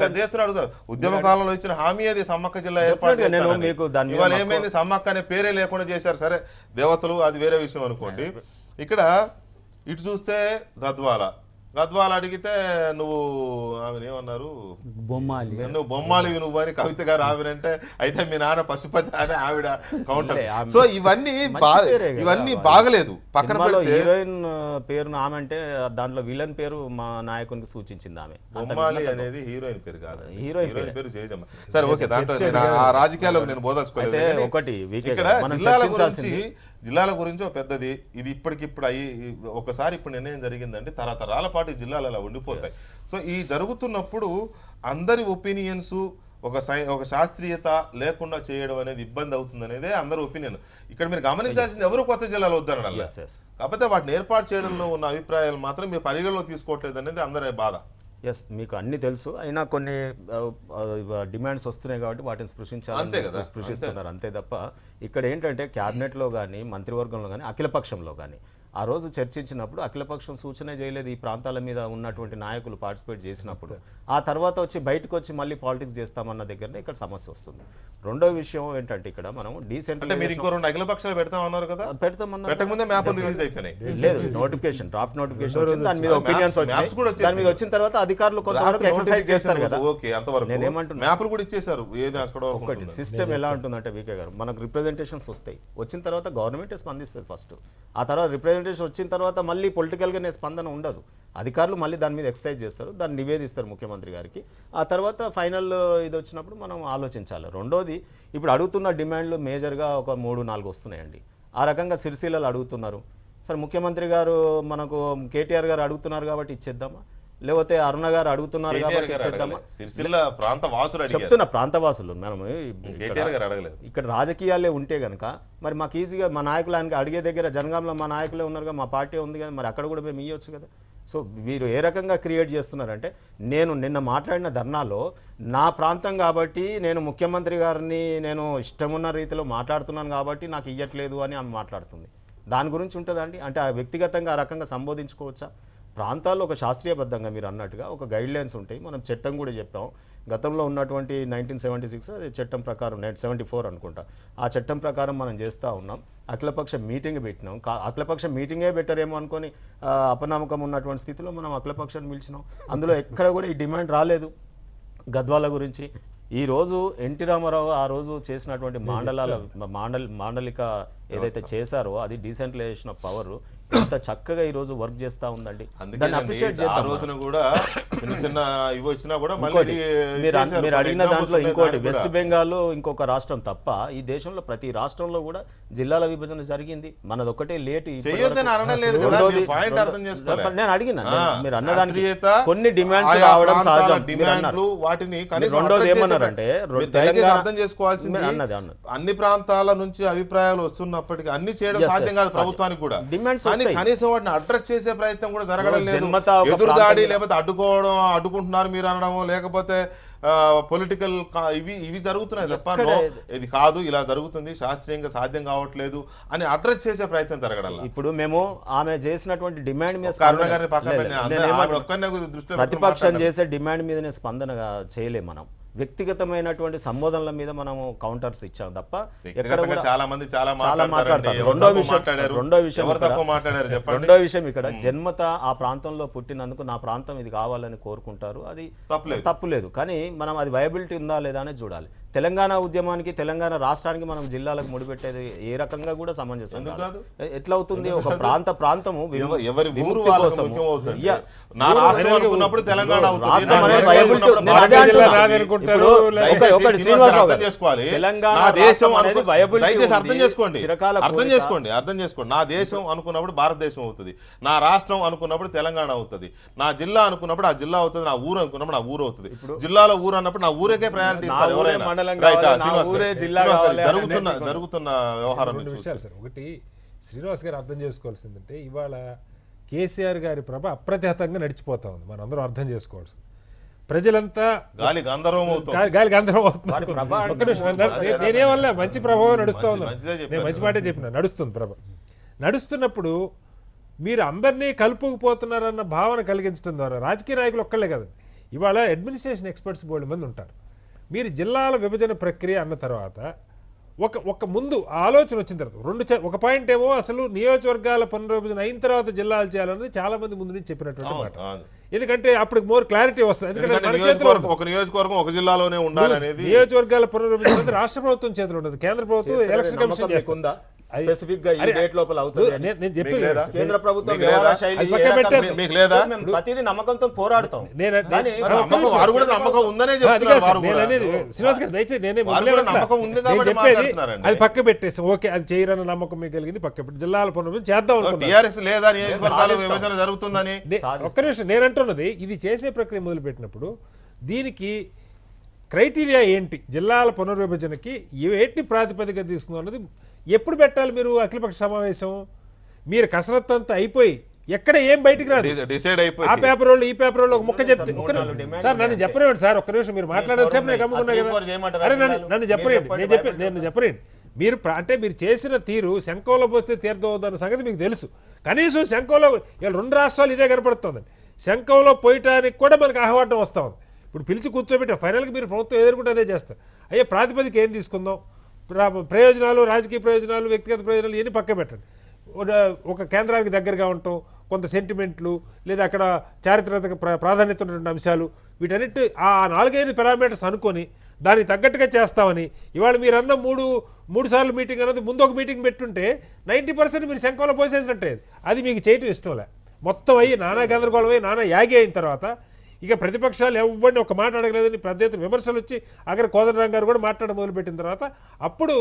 పెద్ద ఎత్తున అడుగుతారు. ఉద్యమ కాలంలో ఇచ్చిన హామీ అది సమ్మక్క జిల్లా ఏర్పాటు. ఇవాళ ఏమైంది, సమ్మక్క అనే పేరే లేకుండా చేశారు. సరే దేవతలు అది వేరే విషయం అనుకోండి. ఇక్కడ ఇటు చూస్తే గద్వాల అడిగితే నువ్వు ఆమెను ఏమన్నారు, నువ్వు బొమ్మాలివి నువ్వు అని కవిత గారు ఆమెనంటే, అయితే మీ నాన్న పశుపతి అని ఆవిడ కౌంటర్. సో ఇవన్నీ బాగలేదు. పక్కన హీరోయిన్ పేరు ఆమె అంటే దాంట్లో విలన్ పేరు మా నాయకునికి సూచించింది ఆమె. బొమ్మాలి అనేది హీరోయిన్ పేరు కాదు, హీరోయిన్ పేరు జయజమ్మ. సరే ఓకే, దాంట్లో ఆ రాజకీయాల్లో నేను బోధించుకోలేదు. ఒకటి ఇక్కడ జిల్లాల గురించి ఒక పెద్దది ఇది ఇప్పటికిప్పుడు ఒకసారి ఇప్పుడు నిర్ణయం జరిగిందంటే తరతరాల పాటు జిల్లాలు అలా ఉండిపోతాయి. సో ఈ జరుగుతున్నప్పుడు అందరి ఒపీనియన్స్ ఒక శాస్త్రీయత లేకుండా చేయడం అనేది ఇబ్బంది అవుతుంది అనేదే అందరి ఒపీనియన్. ఇక్కడ మీరు గమనించాల్సింది ఎవరు కొత్త జిల్లాలు వద్దనడం, కాకపోతే వాటిని ఏర్పాటు చేయడంలో ఉన్న అభిప్రాయాలు మాత్రం మీరు పరిగణలో తీసుకోవట్లేదు అనేది అందరి బాధ. ఎస్, మీకు అన్ని తెలుసు, అయినా కొన్ని డిమాండ్స్ వస్తున్నాయి కాబట్టి వాటిని స్పృశిస్తున్నారు అంతే తప్ప ఇక్కడ ఏంటంటే క్యాబినెట్లో కానీ మంత్రివర్గంలో కానీ అఖిలపక్షంలో కానీ ఆ రోజు చర్చించినప్పుడు అఖిలపక్షం సూచన చేయలేదు ఈ ప్రాంతాల మీద ఉన్నటువంటి నాయకులు పార్టిసిపేట్ చేసినప్పుడు. ఆ తర్వాత వచ్చి బయటకు వచ్చి మళ్ళీ పాలిటిక్స్ చేస్తామన్న దగ్గరనే ఇక్కడ సమస్య వస్తుంది. రెండో విషయం ఏంటంటే ఇక్కడ మనం అంటే మీరు డీసెంట్రలైజేషన్ ఇంకో 2 అఖిల పక్షాలు పెడతామన్నారు కదా, పెట్టకముందే మ్యాప్లు రిలీజ్ అయిపోయినాయి. లేదు, నోటిఫికేషన్ డ్రాఫ్ట్ నోటిఫికేషన్ వచ్చింది, దాని మీద ఒపీనియన్స్ maps కూడా వచ్చాయి. దాని మీద వచ్చిన తర్వాత అధికారులు కొంతవరకు ఎక్సర్సైజ్ చేస్తారు కదా. ఓకే, అంతవరకు నేనేమంటున్నా, మ్యాప్లు కూడా ఇచ్చేసారు. ఏది అక్కడ ఒకటి సిస్టమ్ ఎలా ఉంటుందంటే వీకే గారు, మనకు రిప్రజెంటేషన్స్ వస్తాయి, వచ్చిన తర్వాత గవర్నమెంట్ స్పందిస్తుంది ఫస్ట్. ఆ తర్వాత రిప్రజెంటేషన్ వచ్చిన తర్వాత మళ్ళీ పొలిటికల్గానే స్పందన ఉండదు. అధికారులు మళ్ళీ దాని మీద ఎక్సర్సైజ్ చేస్తారు, దాన్ని నివేదిస్తారు ముఖ్యమంత్రి గారికి. ఆ తర్వాత ఫైనల్ ఇది వచ్చినప్పుడు మనం ఆలోచించాలి. రెండోది, ఇప్పుడు అడుగుతున్న డిమాండ్లు మేజర్గా ఒక 3-4 వస్తున్నాయండి. ఆ రకంగా సిరిసిల్లలు అడుగుతున్నారు. సరే, ముఖ్యమంత్రి గారు మనకు కేటీఆర్ గారు అడుగుతున్నారు కాబట్టి ఇచ్చేద్దామా, లేకపోతే అరుణ గారు అడుగుతున్నారు కాబట్టి ఇచ్చేద్దామా? సిరిసిల్ల ప్రాంత వాసులు అడిగారు, చెప్తున్న ప్రాంతవాసులు మనం కేటీఆర్ గారు అడగలేదు. ఇక్కడ రాజకీయాలే ఉంటే కనుక మరి మాకు ఈజీగా మా నాయకులు ఆయనకి అడిగే దగ్గర జనగాంలో మా నాయకులే ఉన్నారుగా, మా పార్టీ ఉంది కదా, మరి అక్కడ కూడా మేము ఇవ్వచ్చు కదా. సో వీరు ఏ రకంగా క్రియేట్ చేస్తున్నారంటే, నేను నిన్న మాట్లాడిన ధర్నాలో నా ప్రాంతం కాబట్టి నేను ముఖ్యమంత్రి గారిని నేను ఇష్టమున్న రీతిలో మాట్లాడుతున్నాను కాబట్టి నాకు ఇవ్వట్లేదు అని ఆమె మాట్లాడుతుంది. దాని గురించి ఉంటుందండి, అంటే ఆ వ్యక్తిగతంగా ఆ రకంగా సంబోధించుకోవచ్చా? ప్రాంతాల్లో ఒక శాస్త్రీయబద్ధంగా మీరు అన్నట్టుగా ఒక గైడ్ లైన్స్ ఉంటాయి. మనం చట్టం కూడా చెప్పాం, గతంలో ఉన్నటువంటి 1976 అది చట్టం ప్రకారం 1974 అనుకుంటా, ఆ చట్టం ప్రకారం మనం చేస్తూ ఉన్నాం. అఖిలపక్ష మీటింగ్ పెట్టినాం. అఖిలపక్ష మీటింగే బెటరేమో అనుకొని అపనమ్మకం ఉన్నటువంటి స్థితిలో మనం అఖిలపక్షాన్ని పిలిచినాం. అందులో ఎక్కడ కూడా ఈ డిమాండ్ రాలేదు గద్వాల గురించి. ఈరోజు ఎన్టీ రామారావు ఆ రోజు చేసినటువంటి మాండలిక ఏదైతే చేశారో అది డీసెంట్రలైజేషన్ ఆఫ్ పవర్ ఎంత చక్కగా ఈ రోజు వర్క్ చేస్తా ఉందండి. దాన్ని అప్రిషియేట్ ఆ చేద్దాం. రోజున కూడా చిన్న చిన్న ఇవి వచ్చినా కూడా ఇంకోటి, మీరు అడిగిన దాంట్లో ఇంకోటి, వెస్ట్ వెస్ట్ బెంగాల్ ఇంకొక రాష్ట్రం తప్ప ఈ దేశంలో ప్రతి రాష్ట్రంలో కూడా జిల్లాల విభజన జరిగింది. మనదొక్కటే లేట్. చేయొద్దని అనడం లేదు కదా, మీరు పాయింట్ అర్థం చేసుకోవాలి. నేను అడిగిన మీరు అన్నదానికి శాస్త్రీయత, కొన్ని డిమాండ్స్ ఆయా రావడం ప్రాంతాల సహజం. డిమాండ్లు వాటిని కనీసం రెండోది అర్థం చేసే ఏమన్నారంటే, మీరు దయచేసి తెలంగాణ- అర్థం చేసుకోవాల్సింది మీరు అన్నది. అన్ని ప్రాంతాల నుంచి అభిప్రాయాలు వస్తున్నప్పటికీ అన్ని చేయడం Yes, సాధ్యం yes, కాదు సాధ్యం. ప్రభుత్వానికి కూడా. Demands కానీ వస్తాయి. కనీసం వాటిని అడ్రస్ చేసే ప్రయత్నం కూడా జరగడం లేదు. జన్మతా ఒక ఎదురుదాడి ప్రాంతం- లేకపోతే అడ్డుకోవడం, అడ్డుకుంటున్నారు మీరు అనడము, లేకపోతే పొలిటికల్ ఇవి జరుగుతున్నాయి తప్ప ఇది కాదు, ఇలా జరుగుతుంది, శాస్త్రీయంగా సాధ్యం కావట్లేదు అని అడ్రస్ చేసే ప్రయత్నం జరగడం. ఇప్పుడు మేము ఆమె చేసినటువంటి డిమాండ్ మీద కరుణ గారిని పక్కన పెట్టి ఆమె ఒక్కరినే దృష్టిలో పెట్టుకొని ప్రతిపక్షం మాట్లాడారు. చేసే డిమాండ్ మీదనే స్పందనగా చేయలేం. మనం వ్యక్తిగతమైనటువంటి సంబోధనల మీద మనము కౌంటర్స్ ఇచ్చాం తప్ప ఎక్కడ వ్యక్తిగతంగా కూడా చాలా మంది చాలా మాట్లాడతారు. మాట్లాడతారు. రెండో విషయం ఎవరు ఇక్కడ- తక్కువ మాట్లాడారు చెప్పండి. రెండో విషయం ఇక్కడ జన్మత ఆ ప్రాంతంలో పుట్టినందుకు నా ప్రాంతం ఇది కావాలని కోరుకుంటారు, అది తప్పులేదు. కానీ మనం అది వయబిలిటీ ఉందా లేదా అనేది చూడాలి. తెలంగాణ ఉద్యమానికి, తెలంగాణ రాష్ట్రానికి మనం జిల్లాలకు ముడిపెట్టేది ఏ రకంగా కూడా సమంజసం కాదు. ఎట్లా అవుతుంది? ఒక ప్రాంతము ఎవరి ఊరు వాళ్ళకి ముఖ్యం అవుతుంది. యా. నా రాష్ట్రం అనుకున్నప్పుడు తెలంగాణ అవుతుంది. రాష్ట్రం నా అనేది దేశం viability అనుకున్నప్పుడు నేను అదే భారతదేశం అంటున్నా. రాదనుకుంటారు. ఇప్పుడు దయచేసి ఒకటి శ్రీనివాస్ శ్రీనివాసరావు అర్థం గారు, చేసుకోవాలి. తెలంగాణ నా దేశం రాష్ట్రం అనేది viability దయచేసి ఉంది. అర్థం చేసుకోండి. చిరకాల అర్థం కోరిక. చేసుకోండి. నా దేశం అనుకున్నప్పుడు భారతదేశం అవుతుంది. నా రాష్ట్రం అనుకున్నప్పుడు తెలంగాణ అవుతుంది. నా జిల్లా అనుకున్నప్పుడు ఆ జిల్లా అవుతుంది. నా ఊరు అనుకున్నప్పుడు నా ఊరు అవుతుంది. జిల్లాలో ఊరు అన్నప్పుడు నా ఊరికే ప్రయారిటీ నా ఇస్తారు ఊరే ఎవరైనా. మండలం రైట్, కావాలి, నా శ్రీనివాస్ ఊరే గారు. జిల్లా శ్రీనివాస్ గారు, కావాలి. జరుగుతున్న వ్యవహారం రెండు మీరు విషయాలు సార్. ఒకటి, శ్రీనివాస్ గారు అర్థం చేసుకోవాల్సిందంటే ఇవాళ కేసీఆర్ గారి ప్రభ అప్రతిహతంగా నడిచిపోతా ఉంది. మనం అందరం అర్థం చేసుకోవాల్సింది. ప్రజలంతా గాలి గంధర్వం అవుతుంది. గాలికి అందరం అవుతుంది. వారి ప్రభ ఒక్క నిమిషం, నేనేమన్నా మంచి ప్రభావం నడుస్తూ ఉంది. మంచిదే చెప్పారు. నేను మంచి మాటే చెప్పిన, నడుస్తుంది ప్రభ. నడుస్తున్నప్పుడు మీరు అందరినీ కలుపుకుపోతున్నారన్న భావన కలిగించడం ద్వారా రాజకీయ నాయకులు ఒక్కళ్ళే కదండి, ఇవాళ అడ్మినిస్ట్రేషన్ ఎక్స్పర్ట్స్ బోర్డు మంది ఉంటారు. మీరు జిల్లాల విభజన ప్రక్రియ అన్న తర్వాత ఒక ముందు ఆలోచన వచ్చిన తర్వాత ఒక పాయింట్ ఏమో అసలు నియోజకవర్గాల పునర్విభజన అయిన తర్వాత జిల్లాలు చేయాలన్నది చాలా మంది ముందు నుంచి చెప్పినటువంటి మాట. ఎందుకంటే అప్పుడు మోర్ క్లారిటీ వస్తుంది. ఎందుకంటే మన చేతిలో ఒక నియోజకవర్గం ఒక జిల్లాలోనే ఉండాలి అనేది నియోజకవర్గాల పునర్విభజన అనేది రాష్ట్ర ప్రభుత్వం చేతిలో ఉండదు, కేంద్ర ప్రభుత్వం ఎలక్షన్ కమిషన్ చేస్తుంది. స్పెసిఫిక్ గా ఈ డేట్ లోపల అవుతుంది అని. నేను చెప్పేది కేంద్ర ప్రభుత్వం మీకు లేదా? వ్యవహార శైలి అది ఏ పక్కన రకంగా పెట్టేది. ఉంది? మీకు లేదా? మేము ప్రతిదీ నమ్మకంతో పోరాడతాం. నేను- వారు కూడా నమ్మకం ఉందనే అది చెప్తున్నారు. కాదు వారు సార్, నేను కూడా. అనేది శ్రీనివాస్ గారు దయచేసి నేనే వాళ్ళు కూడా నమ్మకం ఉంది నేను కాబట్టి చెప్పేది మాట్లాడుతున్నారండి. అది పక్క పెట్టేసి ఓకే అది చేయరన్న నమ్మకం మీకు కలిగింది పక్క పెట్టి జిల్లాల పునర్విభజన చేద్దాం అనుకున్నాను. టీఆర్ఎస్ లేదా నియోజకవర్గాల విభజన జరుగుతుందని ఒక్క నిమిషం, నేను అంటున్నది ఇది చేసే ప్రక్రియ మొదలుపెట్టినప్పుడు దీనికి క్రైటీరియా ఏంటి, జిల్లాల పునర్విభజనకి ఏంటి ప్రాతిపదిక తీసుకుందాం అన్నది ఎప్పుడు పెట్టాలి? మీరు అఖిలపక్ష సమావేశం మీరు కసరత్తు అంతా అయిపోయి ఎక్కడ ఏం బయటికి రాదు. డిసైడ్ ఆ అయిపోయి పేపర్ వాళ్ళు ఈ పేపర్ వాళ్ళు ఒక ముక్క చెప్తే సార్ నన్ను చెప్పలేండి సార్, ఒక్క నిమిషం మీరు మాట్లాడాలి సేపు నేను గమ్ముకున్నా కదా. అరే నన్ను చెప్పలేండి, నేను చెప్పలేండి. మీరు అంటే మీరు చేసిన తీరు శంఖంలో పోస్తే తీర్థం అన్న సంగతి మీకు తెలుసు. కనీసం శంఖంలో ఇలా 2 రాష్ట్రాలు ఇదే కనపడుతుందండి. శంఖంలో పోయటానికి కూడా మనకు ఆహ్వానం వస్తూ ఉంది. ఇప్పుడు పిలిచి కూర్చోబెట్టాం, ఫైనల్గా మీరు ప్రభుత్వం ఎదుర్కొంటే అదే చేస్తారు. అయ్యే ప్రాతిపదిక ఏం తీసుకుందాం, ప్రయోజనాలు, రాజకీయ ప్రయోజనాలు, వ్యక్తిగత ప్రయోజనాలు ఇవన్నీ పక్క పెట్టండి. ఒక కేంద్రానికి దగ్గరగా ఉండటం, కొంత సెంటిమెంట్లు, లేదా అక్కడ చారిత్రక ప్రాధాన్యత ఉన్నటువంటి అంశాలు, వీటన్నిటి ఆ 4-5 పారామీటర్స్ అనుకొని దానికి తగ్గట్టుగా చేస్తామని ఇవాళ మీరు అన్న మూడు సార్లు మీటింగ్ అన్నది ముందు ఒక మీటింగ్ పెట్టుంటే 90% మీరు శంఖంలో పోసేసినట్టే. అది మీకు చేయటం ఇష్టంలే. మొత్తం అయ్యి నానా గందరగోళం అయ్యి నానా యాగి అయిన తర్వాత ఇక ప్రతిపక్షాలు ఎవరిని ఒక మాట అడగలేదని పెద్ద ఎత్తున విమర్శలు వచ్చి అక్కడ కోదండరాం గారు కూడా మాట్లాడడం మొదలుపెట్టిన తర్వాత అప్పుడు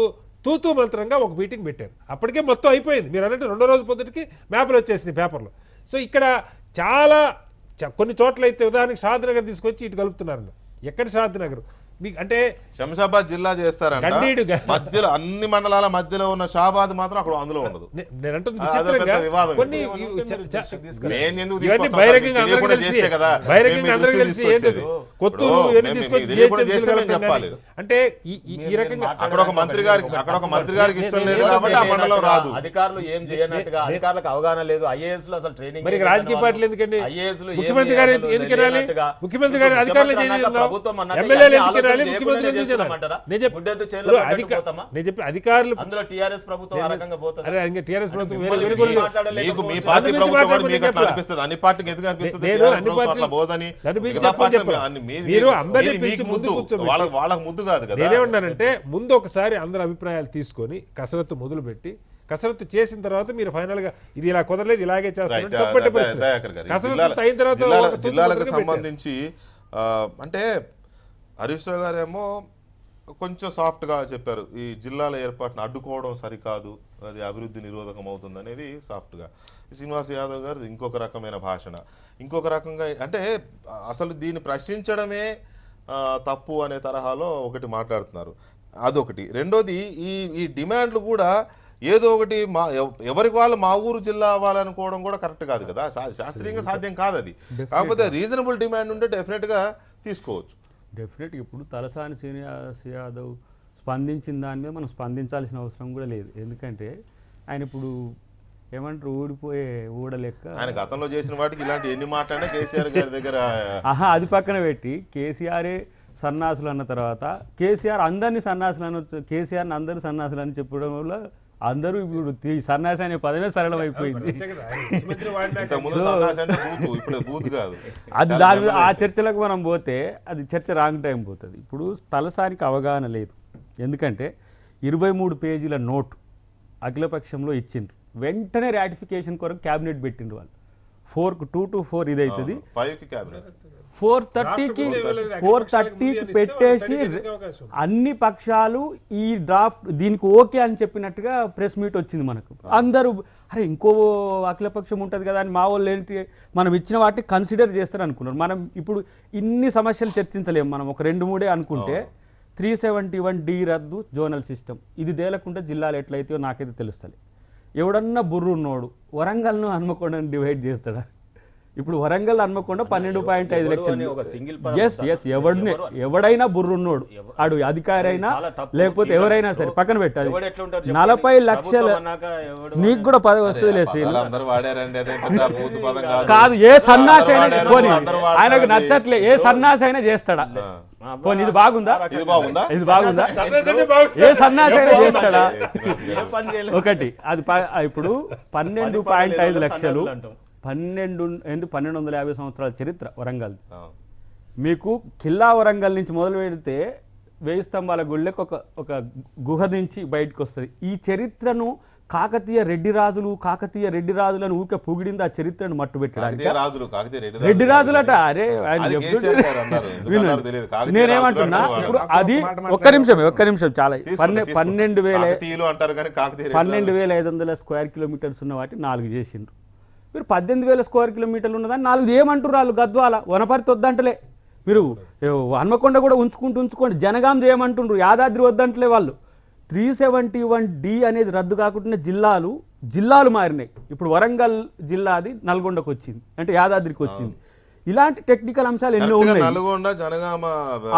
తూతూ మంత్రంగా ఒక మీటింగ్ పెట్టారు. అప్పటికే మొత్తం అయిపోయింది. మీరు అన్నట్టు 2వ రోజు పొద్దుటికి మ్యాప్లు వచ్చేసినాయి పేపర్లో. సో ఇక్కడ చాలా కొన్ని చోట్ల అయితే ఉదాహరణకి షాద్ నగర్ తీసుకొచ్చి ఇటు కలుపుతున్నారు. ఎక్కడ షాద్ నగర్ మీకు అంటే శంషాబాద్ జిల్లా చేస్తారంట, మధ్యలో అన్ని మండలాల మధ్యలో ఉన్న షాబాద్ మాత్రం అక్కడ అందులో ఉండదు. నేను అంటుంది విచిత్రంగా కొన్ని ఇవన్నీ బహిరంగంగా అందరికీ తెలిసి ఏంటది కొత్తూరు ఇవన్నీ తీసుకొచ్చి చెప్పాలి. అంటే ఈ రకంగా అక్కడ ఒక మంత్రి గారికి ఇష్టం లేదు కాబట్టి ఆ మండలం రాదు. అధికారులు ఏం చేయనట్టుగా, అధికారులకు అవగాహన లేదు. ఐఏఎస్ లో అసలు ట్రైనింగ్, మరి రాజకీయ పార్టీలు ఎందుకండి? ఐఏఎస్ లో ముఖ్యమంత్రి గారు ఎందుకు వెళ్ళాలి? ముఖ్యమంత్రి గారు అధికారులు ఎమ్మెల్యేలు ఎందుకు వెళ్ళాలి? ముఖ్యమంత్రి ఎందుకు నేను చెప్పి అధికారులు అందులో టీఆర్ఎస్ ప్రభుత్వం ఆ రకంగా పోతుంది. అరే ఇంకా టీఆర్ఎస్ ప్రభుత్వం మీకు మీ పార్టీ ప్రభుత్వం మీకు అట్లా అనిపిస్తుంది, అన్ని పార్టీకి ఎందుకు అనిపిస్తుంది? మీరు అందరినీ పిలిచి ముందు వాళ్ళకి ముద్దు కాదు కదా. నేనేమన్నానంటే ముందు ఒకసారి అందరి అభిప్రాయాలు తీసుకొని కసరత్తు మొదలుపెట్టి కసరత్తు చేసిన తర్వాత మీరు ఫైనల్ గా ఇది ఇలా కుదరలేదు ఇలాగే చేస్తారు. కసరత్తు అయిన తర్వాత జిల్లాలకు సంబంధించి అంటే హరీష్ రావు గారేమో కొంచెం సాఫ్ట్గా చెప్పారు, ఈ జిల్లాల ఏర్పాటును అడ్డుకోవడం సరికాదు, అది అభివృద్ధి నిరోధకం అవుతుంది అనేది సాఫ్ట్గా. శ్రీనివాస్ యాదవ్ గారు ఇంకొక రకమైన భాషణ, ఇంకొక రకంగా అంటే అసలు దీన్ని ప్రశ్నించడమే తప్పు అనే తరహాలో ఒకటి మాట్లాడుతున్నారు. అదొకటి. రెండోది ఈ డిమాండ్లు కూడా ఏదో ఒకటి ఎవరికి వాళ్ళు మా ఊరు జిల్లా అవ్వాలనుకోవడం కూడా కరెక్ట్ కాదు కదా, శాస్త్రీయంగా సాధ్యం కాదు అది. కాకపోతే రీజనబుల్ డిమాండ్ ఉంటే డెఫినెట్గా తీసుకోవచ్చు. డెఫినెట్గా ఇప్పుడు తలసాని శ్రీనివాస్ యాదవ్ స్పందించిన దాని మీద మనం స్పందించాల్సిన అవసరం కూడా లేదు. ఎందుకంటే ఆయన ఇప్పుడు ఏమంటారు ఊడిపోయే ఊడలెక్క. ఆయన గతంలో చేసిన వాటికి ఇలాంటి ఎన్ని మాట్లాడినా కేసీఆర్ గారి దగ్గర అది పక్కన పెట్టి కేసీఆరే సన్నాసులు అన్న తర్వాత కేసీఆర్ అందరినీ సన్నాసులు అనొచ్చు, కేసీఆర్ని అందరూ సన్నాసులు అని చెప్పడం వల్ల అందరూ ఇప్పుడు సన్నాసి అనే పదమే సరళం అయిపోయింది. అది దాని ఆ చర్చలకు మనం పోతే అది చర్చ రాంగ్ టైం పోతుంది. ఇప్పుడు తలసానికి అవగాహన లేదు. ఎందుకంటే 23 పేజీల నోటు అఖిలపక్షంలో ఇచ్చిండ్రు, వెంటనే రాటిఫికేషన్ కొరకు క్యాబినెట్ పెట్టిండ్రు వాళ్ళు. 4కు 2 to 4 ఇదవుతుంది, 4:30కి పెట్టేసి అన్ని పక్షాలు ఈ డ్రాఫ్ట్ దీనికి ఓకే అని చెప్పినట్టుగా ప్రెస్ మీట్ వచ్చింది మనకు. అందరూ అరే ఇంకో అఖిలపక్షం ఉంటుంది కదా అని మా వాళ్ళు ఏంటి మనం ఇచ్చిన వాటిని కన్సిడర్ చేస్తారు అనుకున్నారు. మనం ఇప్పుడు ఇన్ని సమస్యలు చర్చించలేము. మనం ఒక 2-3 అనుకుంటే 371D రద్దు, జోనల్ సిస్టమ్ ఇది తేలకుండా జిల్లాలు ఎట్లయితే నాకైతే తెలుస్తుంది. ఎవడన్నా బుర్రున్నోడు వరంగల్ను హన్మకొండను డివైడ్ చేస్తాడా? ఇప్పుడు వరంగల్ హన్మకొండ 12.5 లక్షలు. ఎస్ ఎవడైనా బుర్రున్నోడు ఆడు అధికారి అయినా లేకపోతే ఎవరైనా సరే పక్కన పెట్టాలి. 40 లక్షలు నీకు కూడా 10 వస్తుంది లేసి కాదు. ఏ సన్నాసి అయినా పోనీ ఆయనకు నచ్చట్లే ఏ సన్నాసి అయినా చేస్తాడా? పోనీ ఇది బాగుందా? ఇది బాగుందా? ఏ సన్నాసి అయినా చేస్తాడా? ఒకటి అది ఇప్పుడు 12.5 లక్షలు 1250 సంవత్సరాల చరిత్ర వరంగల్. మీకు కిల్లా వరంగల్ నుంచి మొదలు పెడితే 1000 స్తంభాల గుళ్ళకి ఒక గుహ నుంచి బయటకు వస్తుంది. ఈ చరిత్రను కాకతీయ రెడ్డి రాజులను ఊకే పొగిడింది. ఆ చరిత్రను మట్టు పెట్టడానికి రెడ్డి రాజులట. అరే నేనేమంటున్నా ఇప్పుడు అది ఒక్క నిమిషం చాలా 12,500 స్క్వేర్ కిలోమీటర్స్ ఉన్న వాటి 4 చేసిండ్రు. మీరు 18,000 స్క్వేర్ కిలోమీటర్లు ఉన్నదాన్ని 4 చేయమంటారు వాళ్ళు. గద్వాల వనపర్తి వద్దంటలే, మీరు హన్మకొండ కూడా ఉంచుకోండి. జనగాం చేయమంటుండ్రు, యాదాద్రి వద్దంటలే వాళ్ళు. 371D అనేది రద్దు కాకుండా జిల్లాలు మారినాయి. ఇప్పుడు వరంగల్ జిల్లాది నల్గొండకు వచ్చింది, అంటే యాదాద్రికి వచ్చింది. ఇలాంటి టెక్నికల్ అంశాలు ఎన్నో కరెక్ట్గా ఉన్నాయి. నల్గొండ జనగామ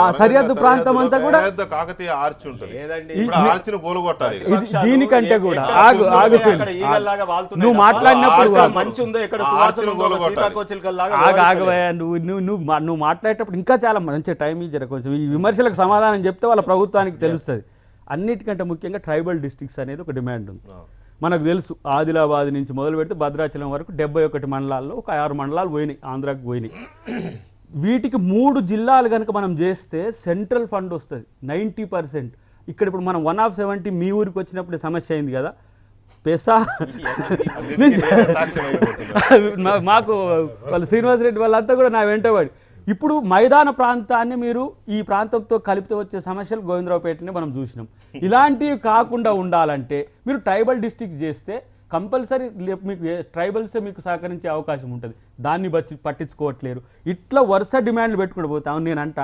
ఆ సరిహద్దు ప్రాంతం అంతా కూడా పెద్ద కాకతీయ ఆర్చ్ ఉంటుంది. ఏదండి? ఇప్పుడు ఆ ఆర్చ్ని కూలగొట్టాలి. దీనికంటే కూడా ఆగు నువ్వు మాట్లాడినప్పుడు మంచి ఉందో ఎక్కడ ఆగవయ్యా నువ్వు మాట్లాడేటప్పుడు ఇంకా చాలా మంచి టైం ఇచ్చారు. కొంచెం ఈ విమర్శలకు సమాధానం చెప్తే వాళ్ళ ప్రభుత్వానికి తెలుస్తుంది. అన్నిటికంటే ముఖ్యంగా ట్రైబల్ డిస్ట్రిక్ట్స్ అనేది ఒక డిమాండ్ ఉంది. మనకు తెలుసు ఆదిలాబాద్ నుంచి మొదలు పెడితే భద్రాచలం వరకు 71 మండలాల్లో ఒక 6 మండలాలు పోయినాయి, ఆంధ్రాకి పోయినాయి. వీటికి 3 జిల్లాలు కనుక మనం చేస్తే సెంట్రల్ ఫండ్ వస్తుంది 90%. ఇక్కడ ఇప్పుడు మనం 1/70 మీ ఊరికి వచ్చినప్పుడు సమస్య అయింది కదా, పెసా మాకు వాళ్ళు శ్రీనివాసరెడ్డి వాళ్ళంతా కూడా నా వెంటబడి. ఇప్పుడు మైదాన ప్రాంతాన్ని మీరు ఈ ప్రాంతంతో కలిపితే వచ్చే సమస్యలు గోవిందరావుపేటని మనం చూసినాం. ఇలాంటివి కాకుండా ఉండాలంటే మీరు ట్రైబల్ డిస్ట్రిక్ట్ చేస్తే కంపల్సరీ మీకు ట్రైబల్సే మీకు సహకరించే అవకాశం ఉంటుంది. దాన్ని పట్టించుకోవట్లేరు. ఇట్లా వరుస డిమాండ్లు పెట్టుకుంటూ పోతాం. నేనంట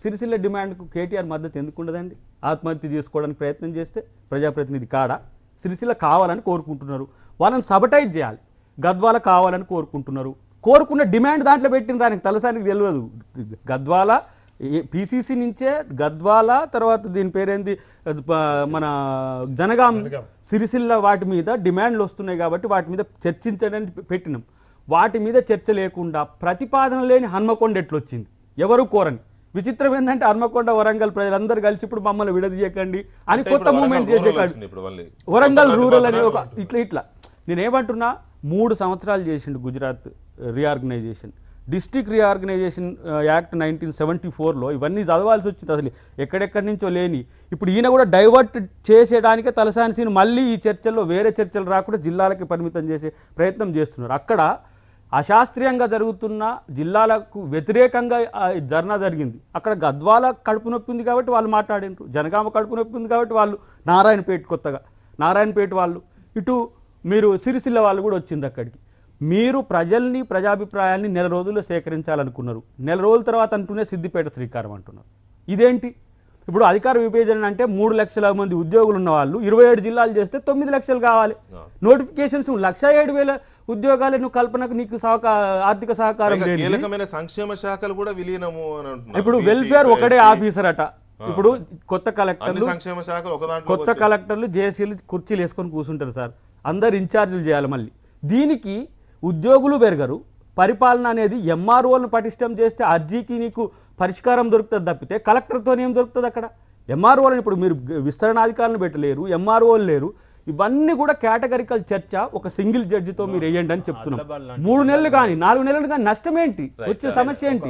సిరిసిల్ల డిమాండ్కు కేటీఆర్ మద్దతు ఎందుకు ఉండదండి? ఆత్మహత్య చేసుకోవడానికి ప్రయత్నం చేస్తే ప్రజాప్రతినిధి కాడా? సిరిసిల్ల కావాలని కోరుకుంటున్నారు, వాళ్ళని సబటైజ్ చేయాలి. గద్వాల కావాలని కోరుకుంటున్నారు, కోరుకున్న డిమాండ్ దాంట్లో పెట్టిన దానికి తలసానికి తెలియదు. గద్వాల పిసిసి నుంచే గద్వాల, తర్వాత దీని పేరేంది మన జనగాం, సిరిసిల్ల వాటి మీద డిమాండ్లు వస్తున్నాయి కాబట్టి వాటి మీద చర్చించడానికి పెట్టినాం. వాటి మీద చర్చ లేకుండా ప్రతిపాదన లేని హన్మకొండ ఎట్లొచ్చింది? ఎవరు కోరని. విచిత్రం ఏంటంటే హన్మకొండ వరంగల్ ప్రజలందరూ కలిసి ఇప్పుడు మమ్మల్ని విడదీయకండి అని కొత్త మూవ్మెంట్ చేసేకాడు. వరంగల్ రూరల్ అనే ఒక ఇట్లా నేనేమంటున్నా, 3 సంవత్సరాలు చేసిండు Gujarat reorganization, district reorganization act 1974లో. ఇవన్నీ చదవాల్సి వచ్చింది, అసలు ఎక్కడెక్కడి నుంచో లేని. ఇప్పుడు ఈయన కూడా డైవర్ట్ చేసేయడానికే తలసానిసిని మళ్ళీ ఈ చర్చల్లో వేరే చర్చలు రాకుండా జిల్లాలకి పరిమితం చేసే ప్రయత్నం చేస్తున్నారు. అక్కడ అశాస్త్రీయంగా జరుగుతున్న జిల్లాలకు వ్యతిరేకంగా ధర్నా జరిగింది. అక్కడ గద్వాల కడుపు నొప్పి ఉంది కాబట్టి వాళ్ళు మాట్లాడినారు, జనగామ కడుపు నొప్పి ఉంది కాబట్టి వాళ్ళు నారాయణపేట, కొత్తగా నారాయణపేట వాళ్ళు, ఇటు మీరు సిరిసిల్ల వాళ్ళు కూడా వచ్చింది అక్కడికి. మీరు ప్రజల్ని ప్రజాభిప్రాయాన్ని 1 నెల రోజుల్లో సేకరించాలనుకున్నారు, 1 నెల రోజుల తర్వాత అంటూనే సిద్దిపేట శ్రీకారం అంటున్నారు. ఇదేంటి? ఇప్పుడు అధికార విభజన అంటే 3 లక్షల మంది ఉద్యోగులు ఉన్న వాళ్ళు 27 జిల్లాలు చేస్తే 9 లక్షలు కావాలి. నోటిఫికేషన్స్ 1,07,000 ఉద్యోగాలు నువ్వు కల్పనకు నీకు ఆర్థిక సహకారం లేదు. కీలకమైన సంక్షేమ శాఖలు కూడా విలీనము అని అంటున్నారు. ఇప్పుడు వెల్ఫేర్ ఒకటే ఆఫీసర్ అట. ఇప్పుడు కొత్త కలెక్టర్లు జేసీలు కుర్చీలు వేసుకొని కూర్చుంటారు సార్, అందరు ఇన్ఛార్జీలు చేయాలి. మళ్ళీ దీనికి ఉద్యోగులు పెరగరు, పరిపాలన అనేది ఎంఆర్ఓలను పటిష్టం చేస్తే అర్జీకి నీకు పరిష్కారం దొరుకుతుంది తప్పితే కలెక్టర్తో ఏం దొరుకుతుంది అక్కడ? ఎంఆర్ఓలను ఇప్పుడు మీరు విస్తరణాధికారులను పెట్టలేరు, ఎంఆర్ఓలు లేరు. ఇవన్నీ కూడా కేటగరికల్ చర్చ ఒక సింగిల్ జడ్జితో మీరు వేయండి అని చెప్తున్నాం. 3 నెలలు కానీ 4 నెలలు కానీ నష్టం ఏంటి? వచ్చే సమస్య ఏంటి?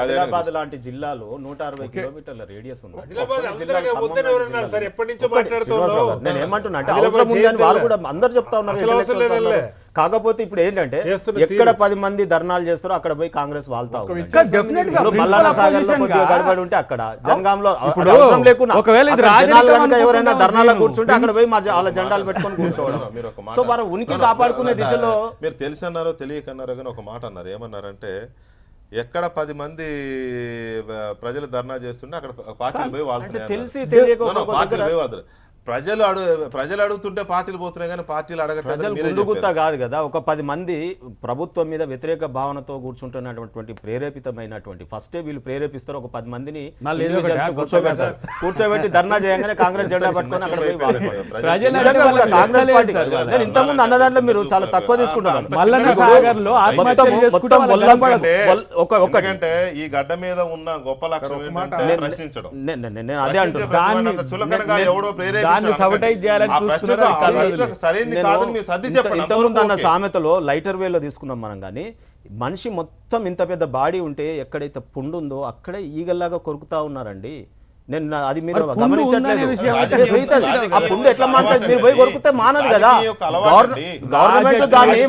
ఆదిలాబాద్ లాంటి జిల్లాలో 160 కిలోమీటర్ల రేడియస్ ఉంది. నేను ఏమంటున్నా అంటే అవసరం ఉందని వాళ్ళు కూడా అందరు చెప్తా ఉన్నారు. కాకపోతే ఇప్పుడు ఏంటంటే ఎక్కడ 10 మంది ధర్నాలు చేస్తారో అక్కడ పోయి కాంగ్రెస్ వాళ్తా గడబడి ఉంటే అక్కడ జనగాంలో అవసరం లేకుండా ఎవరైనా ధర్నాలో కూర్చుంటే అక్కడ పోయి వాళ్ళ జెండాలు పెట్టుకొని కూర్చోవడం. సో వారు ఉనికి కాపాడుకునే దిశలో మీరు తెలిసన్నారో తెలియకన్నారో కానీ ఒక మాట అన్నారు. ఏమన్నారంటే ఎక్కడ 10 మంది ప్రజలు ధర్నా చేస్తుంటే అక్కడ పార్టీలు పోయి వాళ్తున్నాయి. తెలిసి తెలియక పార్టీలు పోయి వాళ్తారు. ప్రజలు అడుగుతుంటే పార్టీలు పోతున్నాయి కానీ పార్టీలు అడగట్లేదు కాదు కదా. ఒక 10 మంది ప్రభుత్వం మీద వ్యతిరేక భావనతో కూర్చుంటున్నటువంటి ప్రేరేపితమైనటువంటి ఫస్టే వీళ్ళు ప్రేరేపిస్తారు. ఒక 10 మందిని కూర్చోబెట్టి ధర్నా చేయగానే కాంగ్రెస్ జెండా పట్టుకొని అక్కడ పోయి కాంగ్రెస్ పార్టీ ఇంతకుముందు అన్న దాంట్లో మీరు చాలా తక్కువ తీసుకుంటున్నారు. ఎందుకంటే ఈ గడ్డ మీద ఉన్న గొప్ప లక్షణం అదే అంటున్నాను. ఎవడో ఇంతకుముందు అన్న సామెతలో లైటర్ వేలో తీసుకున్నాం మనం. కానీ మనిషి మొత్తం ఇంత పెద్ద బాడీ ఉంటే ఎక్కడైతే పుండు ఉందో అక్కడే ఈగల్లాగా కొరుకుతా ఉన్నారండి. నేను అది మీరు గమనించట్లేదు. ఆ పుండు ఎట్లా మానుతుంది? మీరు పోయి కొరికితే మానదు కదా. గవర్నమెంట్ దాన్ని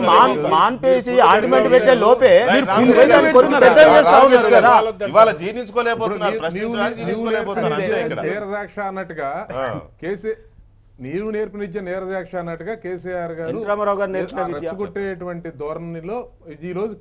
మాన్పేసి ఆర్గ్యుమెంట్ పెట్టే లోపే అన్నట్టుగా నీరు నేర్పినిచ్చే నీరజాక్ష అన్నట్టుగా కేసీఆర్ గారు రెచ్చగొట్టేటువంటి ధోరణిలో ఈ రోజు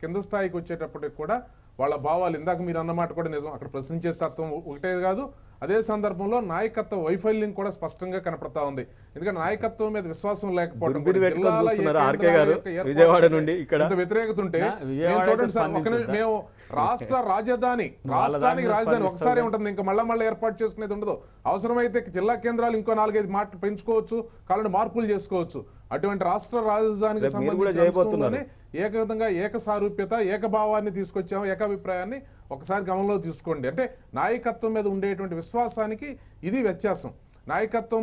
కింద స్థాయికి వచ్చేటప్పటికి కూడా వాళ్ళ భావాలు ఇందాక మీరు అన్నమాట కూడా నిజం. అక్కడ ప్రశ్నించే తత్వం ఒకటే కాదు, అదే సందర్భంలో నాయకత్వ వైఫల్యం కూడా స్పష్టంగా కనపడతా ఉంది. ఎందుకంటే నాయకత్వం మీద విశ్వాసం లేకపోవడం, దుర్బిడి పెట్టుకొని జిల్లాల చూస్తున్నారు ఏ ఆర్కే కేంద్రాల గారు యొక్క ఏర్పాటు విజయవాడ మీద నుండి ఇక్కడ. ఇంత వ్యతిరేకత ఉంటే విజయవాడ మేము చూడండి సార్, స్పందించొద్దా? మేము రాష్ట్ర రాజధాని రాష్ట్రానికి రాజధాని ఒకసారి ఉంటుంది, ఇంకా మళ్ళీ ఏర్పాటు చేసుకునేది ఉండదు. అవసరమైతే జిల్లా కేంద్రాలు ఇంకో 4-5 మాటలు పెంచుకోవచ్చు, కావాలంటే మార్పులు చేసుకోవచ్చు. అటువంటి రాష్ట్ర రాజధానికి రేపు మీరు కూడా చేయబోతున్నారు. ఏకవిధంగా ఏకసారూప్యత, ఏకభావాన్ని తీసుకొచ్చాము, ఏకాభిప్రాయాన్ని ఒకసారి గమనంలో తీసుకోండి. అంటే నాయకత్వం మీద ఉండేటువంటి విశ్వాసానికి ఇది వ్యత్యాసం. నాయకత్వం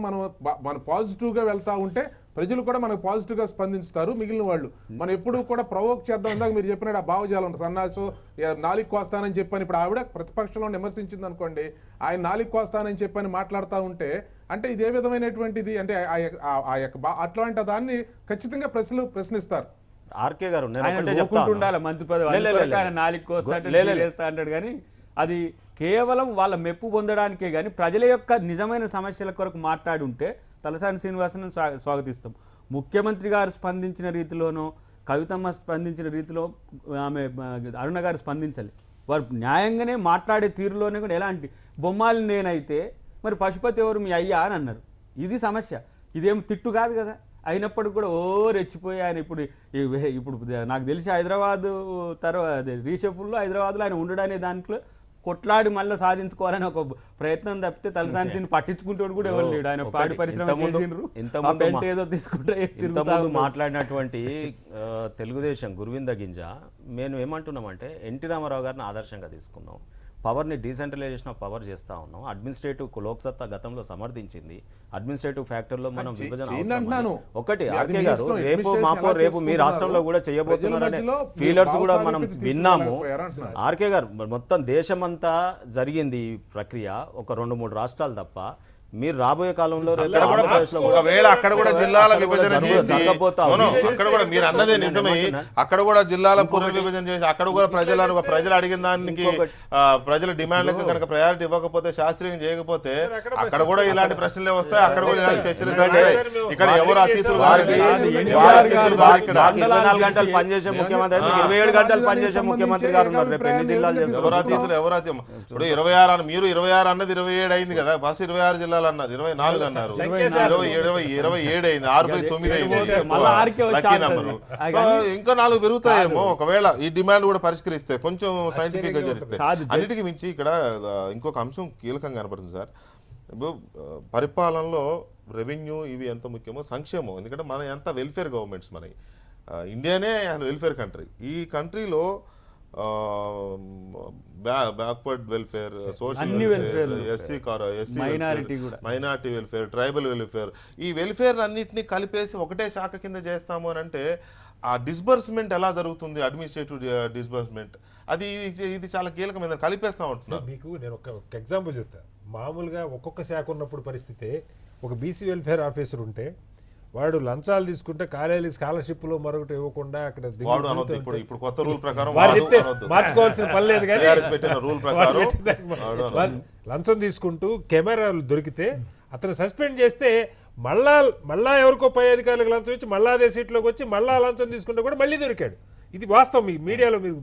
మనం పాజిటివ్గా వెళ్తా ఉంటే ప్రజలు కూడా మనకు పాజిటివ్గా స్పందించుతారు. మిగిలిన వాళ్ళు మనం ఎప్పుడు కూడా ప్రవోక్ చేద్దాం. ఇందాక మీరు చెప్పినట్టు ఆ భావజాలం సన్నాసు నాలిక కోస్తానని చెప్పని ఇప్పుడు ఆవిడ ప్రతిపక్షంలో విమర్శించింది అనుకోండి, ఆయన నాలిక కోస్తానని చెప్పని మాట్లాడుతూ ఉంటే అంటే ఇదే విధమైనటువంటిది అంటే అట్లాంటి దాన్ని ఖచ్చితంగా ప్రజలు ప్రశ్నిస్తారు. ఆర్కే గారు నేను ఆయన ఒకటే లోకుంటూ చెప్తాను. ఉండాలి మంత్రి పదవి, లే, లే, లే, లే. ఆయన నాలుగు కోస్తా లే, లే, లే. అంటాడు కానీ అది కేవలం వాళ్ళ మెప్పు పొందడానికే కానీ ప్రజల యొక్క నిజమైన సమస్యల కొరకు మాట్లాడి ఉంటే తలసాని శ్రీనివాసన్ స్వాగతిస్తాం. ముఖ్యమంత్రి గారు స్పందించిన రీతిలోనో, కవితమ్మ స్పందించిన రీతిలో ఆమె అరుణ గారు స్పందించాలి. వారు న్యాయంగానే మాట్లాడే తీరులోనే కూడా ఎలాంటి బొమ్మాలి నేనైతే మరి పశుపతి ఎవరు మీ అయ్యా అని అన్నారు. ఇది సమస్య, ఇదేం తిట్టు కాదు కదా. అయినప్పటికి కూడా రెచ్చిపోయి ఆయన ఇప్పుడు నాకు తెలిసి హైదరాబాద్ తర్వాత రీషఫుల్లో హైదరాబాద్లో ఆయన ఉండడనే దాంట్లో కొట్లాడి మళ్ళీ సాధించుకోవాలని ఒక ప్రయత్నం తప్పితే తలసాని పట్టించుకుంటాడు కూడా ఎవరు లేడు. ఆయన పాడి పరిశ్రమ ఏదో తీసుకుంటే మాట్లాడినటువంటి తెలుగుదేశం గురువింద గింజ మేము ఏమంటున్నామంటే ఎన్టీ రామారావు గారిని ఆదర్శంగా తీసుకున్నాం. పవర్ని డీసెంట్రలైజేషన్ ఆఫ్ పవర్ చేస్తూ ఉన్నాం. అడ్మినిస్ట్రేటివ్ లోక్సత్తా గతంలో సమర్థించింది. అడ్మినిస్ట్రేటివ్ ఫ్యాక్టర్లో మనం విభజన ఒకటి ఆర్కే గారు రేపు మీ రాష్ట్రంలో కూడా చేయబోతున్నారనే ఫీలర్స్ కూడా మనం విన్నాము. ఆర్కే గారు మొత్తం దేశమంతా జరిగింది ఈ ప్రక్రియ, ఒక 2-3 రాష్ట్రాలు తప్ప. మీరు రాబోయే కాలంలో ఒకవేళ అక్కడ కూడా జిల్లాల విభజన చేసి అక్కడ కూడా మీరు అన్నదే నిజమే, అక్కడ కూడా జిల్లాల పునర్విభజన చేసి అక్కడ కూడా ప్రజలు అడిగిన దానికి ప్రజల డిమాండ్లకు కనుక ప్రయారిటీ ఇవ్వకపోతే, శాస్త్రీయం చేయకపోతే అక్కడ కూడా ఇలాంటి ప్రశ్నలే వస్తాయి, అక్కడ కూడా ఇలాంటి చర్చలు జరుగుతాయి. ఇక్కడ ఎవరు అతిథులు 24 గంటలు పనిచేసే ముఖ్యమంత్రి 27 గంటలు పనిచేసే ముఖ్యమంత్రి గారు ఉన్నారు. రేపు ఎన్ని జిల్లాలు ఎవరు అతిథులు ఇప్పుడు 26 మీరు 26 అన్నది 27 అయింది కదా, బస్ 26 జిల్లాలు అన్నారు, 24 అన్నారు, 27 అయింది, 6/9 అయింది లక్కీ నెంబరు. ఇంకా 4 పెరుగుతాయేమో ఒకవేళ ఈ డిమాండ్ కూడా పరిష్కరిస్తే, కొంచెం సైంటిఫిక్ గా జరిగితే. అన్నిటికీ మించి ఇక్కడ ఇంకొక అంశం కీలకంగా కనపడుతుంది సార్. ఇప్పుడు పరిపాలనలో రెవెన్యూ ఇవి ఎంత ముఖ్యమో సంక్షేమం, ఎందుకంటే మన ఎంత వెల్ఫేర్ గవర్నమెంట్స్, మన ఇండియానే వెల్ఫేర్ కంట్రీ. ఈ కంట్రీలో backward welfare, social welfare, SC minority welfare, tribal welfare, ఈ వెల్ఫేర్ అన్నింటినీ కలిపేసి ఒకటే శాఖ కింద చేస్తాము అని అంటే ఆ డిస్బర్స్మెంట్ ఎలా జరుగుతుంది, అడ్మినిస్ట్రేటివ్ డిస్బర్స్మెంట్, ఇది చాలా కీలకమైన కలిపేస్తా ఉంటున్నారు. మీకు నేను ఒక ఎగ్జాంపుల్ చెప్తా. మామూలుగా ఒక్కొక్క శాఖ ఉన్నప్పుడు పరిస్థితి, ఒక బీసీ వెల్ఫేర్ ఆఫీసర్ ఉంటే వాడు లంచాలు తీసుకుంటే కాలేజీ స్కాలర్షిప్ లో మరొకటి ఇవ్వకుండా అక్కడ ఇప్పుడు కొత్త రూల్ ప్రకారం మార్చుకోవాల్సిన పని లేదు, కానీ రూల్ ప్రకారం లంచం తీసుకుంటూ కెమెరాలు దొరికితే అతను సస్పెండ్ చేస్తే మళ్ళా ఎవరికో పై అధికారులకు లంచం ఇచ్చి మళ్ళా అదే సీట్లోకి వచ్చి మళ్ళా లంచం తీసుకుంటే కూడా మళ్ళీ దొరికాడు. ఇది వాస్తవం, మీ మీడియాలో మీరు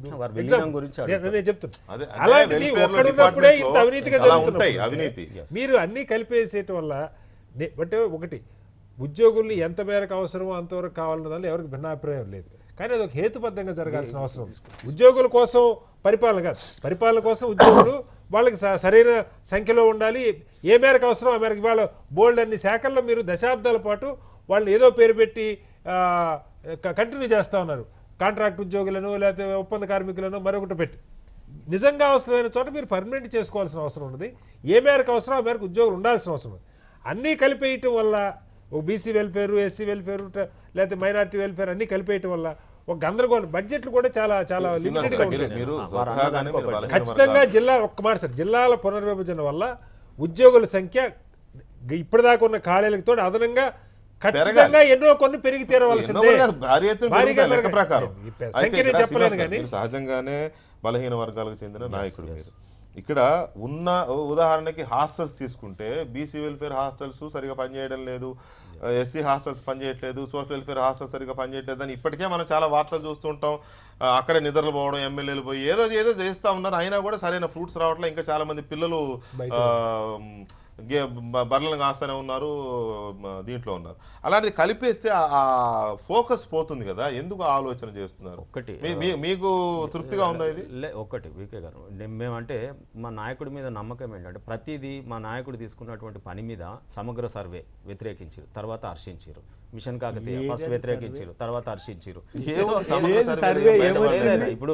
నేను చెప్తున్నా. అలాంటిది ఒక్కడున్నప్పుడే ఇంత అవినీతిగా జరుగుతుంది. మీరు అన్ని కలిపేసేయటం వల్ల అంటే ఒకటి ఉద్యోగుల్ని ఎంత మేరకు అవసరమో అంతవరకు కావాలన్న దానిలో ఎవరికి భిన్నాభిప్రాయం లేదు, కానీ అది ఒక హేతుబద్ధంగా జరగాల్సిన అవసరం. ఉద్యోగుల కోసం పరిపాలన కాదు, పరిపాలన కోసం ఉద్యోగులు వాళ్ళకి సరైన సంఖ్యలో ఉండాలి. ఏ మేరకు అవసరం ఆ మేరకు. ఇవాళ బోల్డ్ అన్ని శాఖల్లో మీరు దశాబ్దాల పాటు వాళ్ళని ఏదో పేరు పెట్టి కంటిన్యూ చేస్తూ ఉన్నారు. కాంట్రాక్ట్ ఉద్యోగులను లేకపోతే ఒప్పంద కార్మికులను మరొకటి పెట్టి, నిజంగా అవసరమైన చోట మీరు పర్మనెంట్ చేసుకోవాల్సిన అవసరం ఉన్నది. ఏ మేరకు అవసరం ఆ మేరకు ఉద్యోగులు ఉండాల్సిన అవసరం ఉంది. అన్నీ కలిపేయటం వల్ల ఒక బీసీ వెల్ఫేర్, ఎస్సీ వెల్ఫేర్, లేకపోతే మైనారిటీ వెల్ఫేర్ అన్నీ కలిపేయటం వల్ల ఒక గందరగోళం, బడ్జెట్లు కూడా చాలా చాలా లిమిటెడ్గా ఉంటాయి. ఖచ్చితంగా జిల్లాల పునర్విభజన వల్ల ఉద్యోగుల సంఖ్య ఇప్పటిదాకా ఉన్న ఖాళీలతో అదనంగా ఖచ్చితంగా ఎన్నో కొన్ని పెరిగి తీరవలసిందే. సహజంగానే బలహీన వర్గాలకు చెందిన నాయకుడు మీరు, ఇక్కడ ఉన్న ఉదాహరణకి హాస్టల్స్ తీసుకుంటే బీసీ వెల్ఫేర్ హాస్టల్స్ సరిగా పనిచేయడం లేదు, ఎస్సీ హాస్టల్స్ పనిచేయట్లేదు, సోషల్ వెల్ఫేర్ హాస్టల్స్ సరిగా పనిచేయట్లేదు అని ఇప్పటికే మనం చాలా వార్తలు చూస్తుంటాం. అక్కడే నిద్రలు పోవడం, ఎమ్మెల్యేలు పోయి ఏదో ఏదో చేస్తూ ఉన్నారు, అయినా కూడా సరైన ఫ్రూట్స్ రావట్లేదు. ఇంకా చాలామంది పిల్లలు బర్రెలను కాస్తూనే ఉన్నారు, దీంట్లో ఉన్నారు. అలాంటిది కలిపేస్తే ఆ ఫోకస్ పోతుంది కదా, ఎందుకు ఆలోచన చేస్తున్నారు? ఒకటి మీకు తృప్తిగా ఉందా ఇది? ఒకటి వికే గారు, మేమంటే మా నాయకుడి మీద నమ్మకం ఏంటంటే ప్రతిదీ మా నాయకుడు తీసుకున్నటువంటి పని మీద సమగ్ర సర్వే వ్యతిరేకించారు, తర్వాత హర్షించారు. మిషన్ కాకతీయ ఫస్ట్ వ్యతిరేకించారు, తర్వాత హర్షించారు. ఇప్పుడు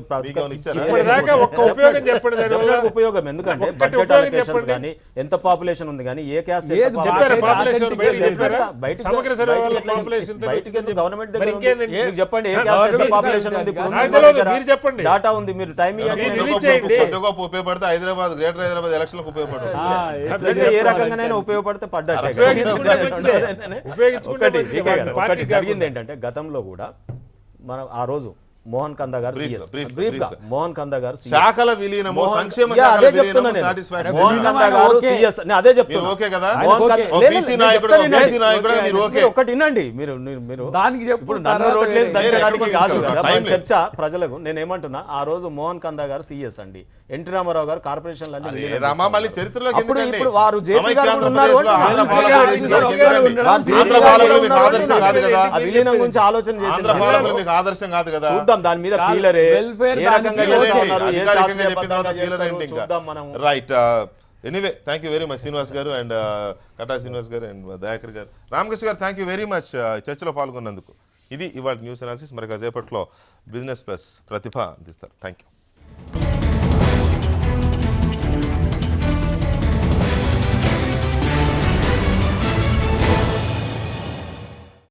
ఉపయోగం ఎందుకంటే బడ్జెట్ అలొకేషన్స్ కానీ ఎంత పాపులేషన్ ఉంది కానీ ఏ క్యాస్ట్ గవర్నమెంట్ దగ్గర చెప్పండి ఏ క్యాస్ట్ ఎంత పాపులేషన్ ఉంది డాటా ఉంది, మీరు టైం ఉపయోగపడితే హైదరాబాద్ గ్రేటర్ హైదరాబాద్ ఎలక్షన్ ఉపయోగపడుతుంది. ఏ రకంగానైనా ఉపయోగపడితే పడ్డట్టే. జరిగింది ఏంటంటే గతంలో కూడా మనం ఆ రోజు మోహన్ కందా గారు బ్రీఫ్ గా మోహన్ కందా గారు శాఖల విలీనము సంక్షేమ అదే చెప్తున్నాను మోహన్ కందా గారు సిఎస్ అదే చెప్తున్నా. ఓకే కదా, ఒకటి వినండి మీరు ఇప్పుడు నన్ను రోడ్లేసి దంచడానికి కాదు కదా చర్చ ప్రజలకు. నేను ఏమంటున్నా, ఆ రోజు మోహన్ కందా గారు సిఎస్ అండి, ఎన్టీ రామారావు గారు కార్పొరేషన్ ఇప్పుడు వారు జేపీ గారు ఉన్నారు, విలీనం గురించి ఆలోచన చేసి ఆదర్శం కాదు కదా. దాని మీద ఫీలరే right. Anyway thank you very much Srinivas గారు అండ్ కటా శ్రీనివాస్ గారు అండ్ దయాకర్ గారు, రామకృష్ణ గారు, థ్యాంక్ యూ వెరీ మచ్ చర్చలో పాల్గొన్నందుకు. ఇది ఇవాళ న్యూస్ అనాలిసిస్. మరి కాసేపట్లో బిజినెస్ ప్లస్ ప్రతిభ అందిస్తారు. Thank you.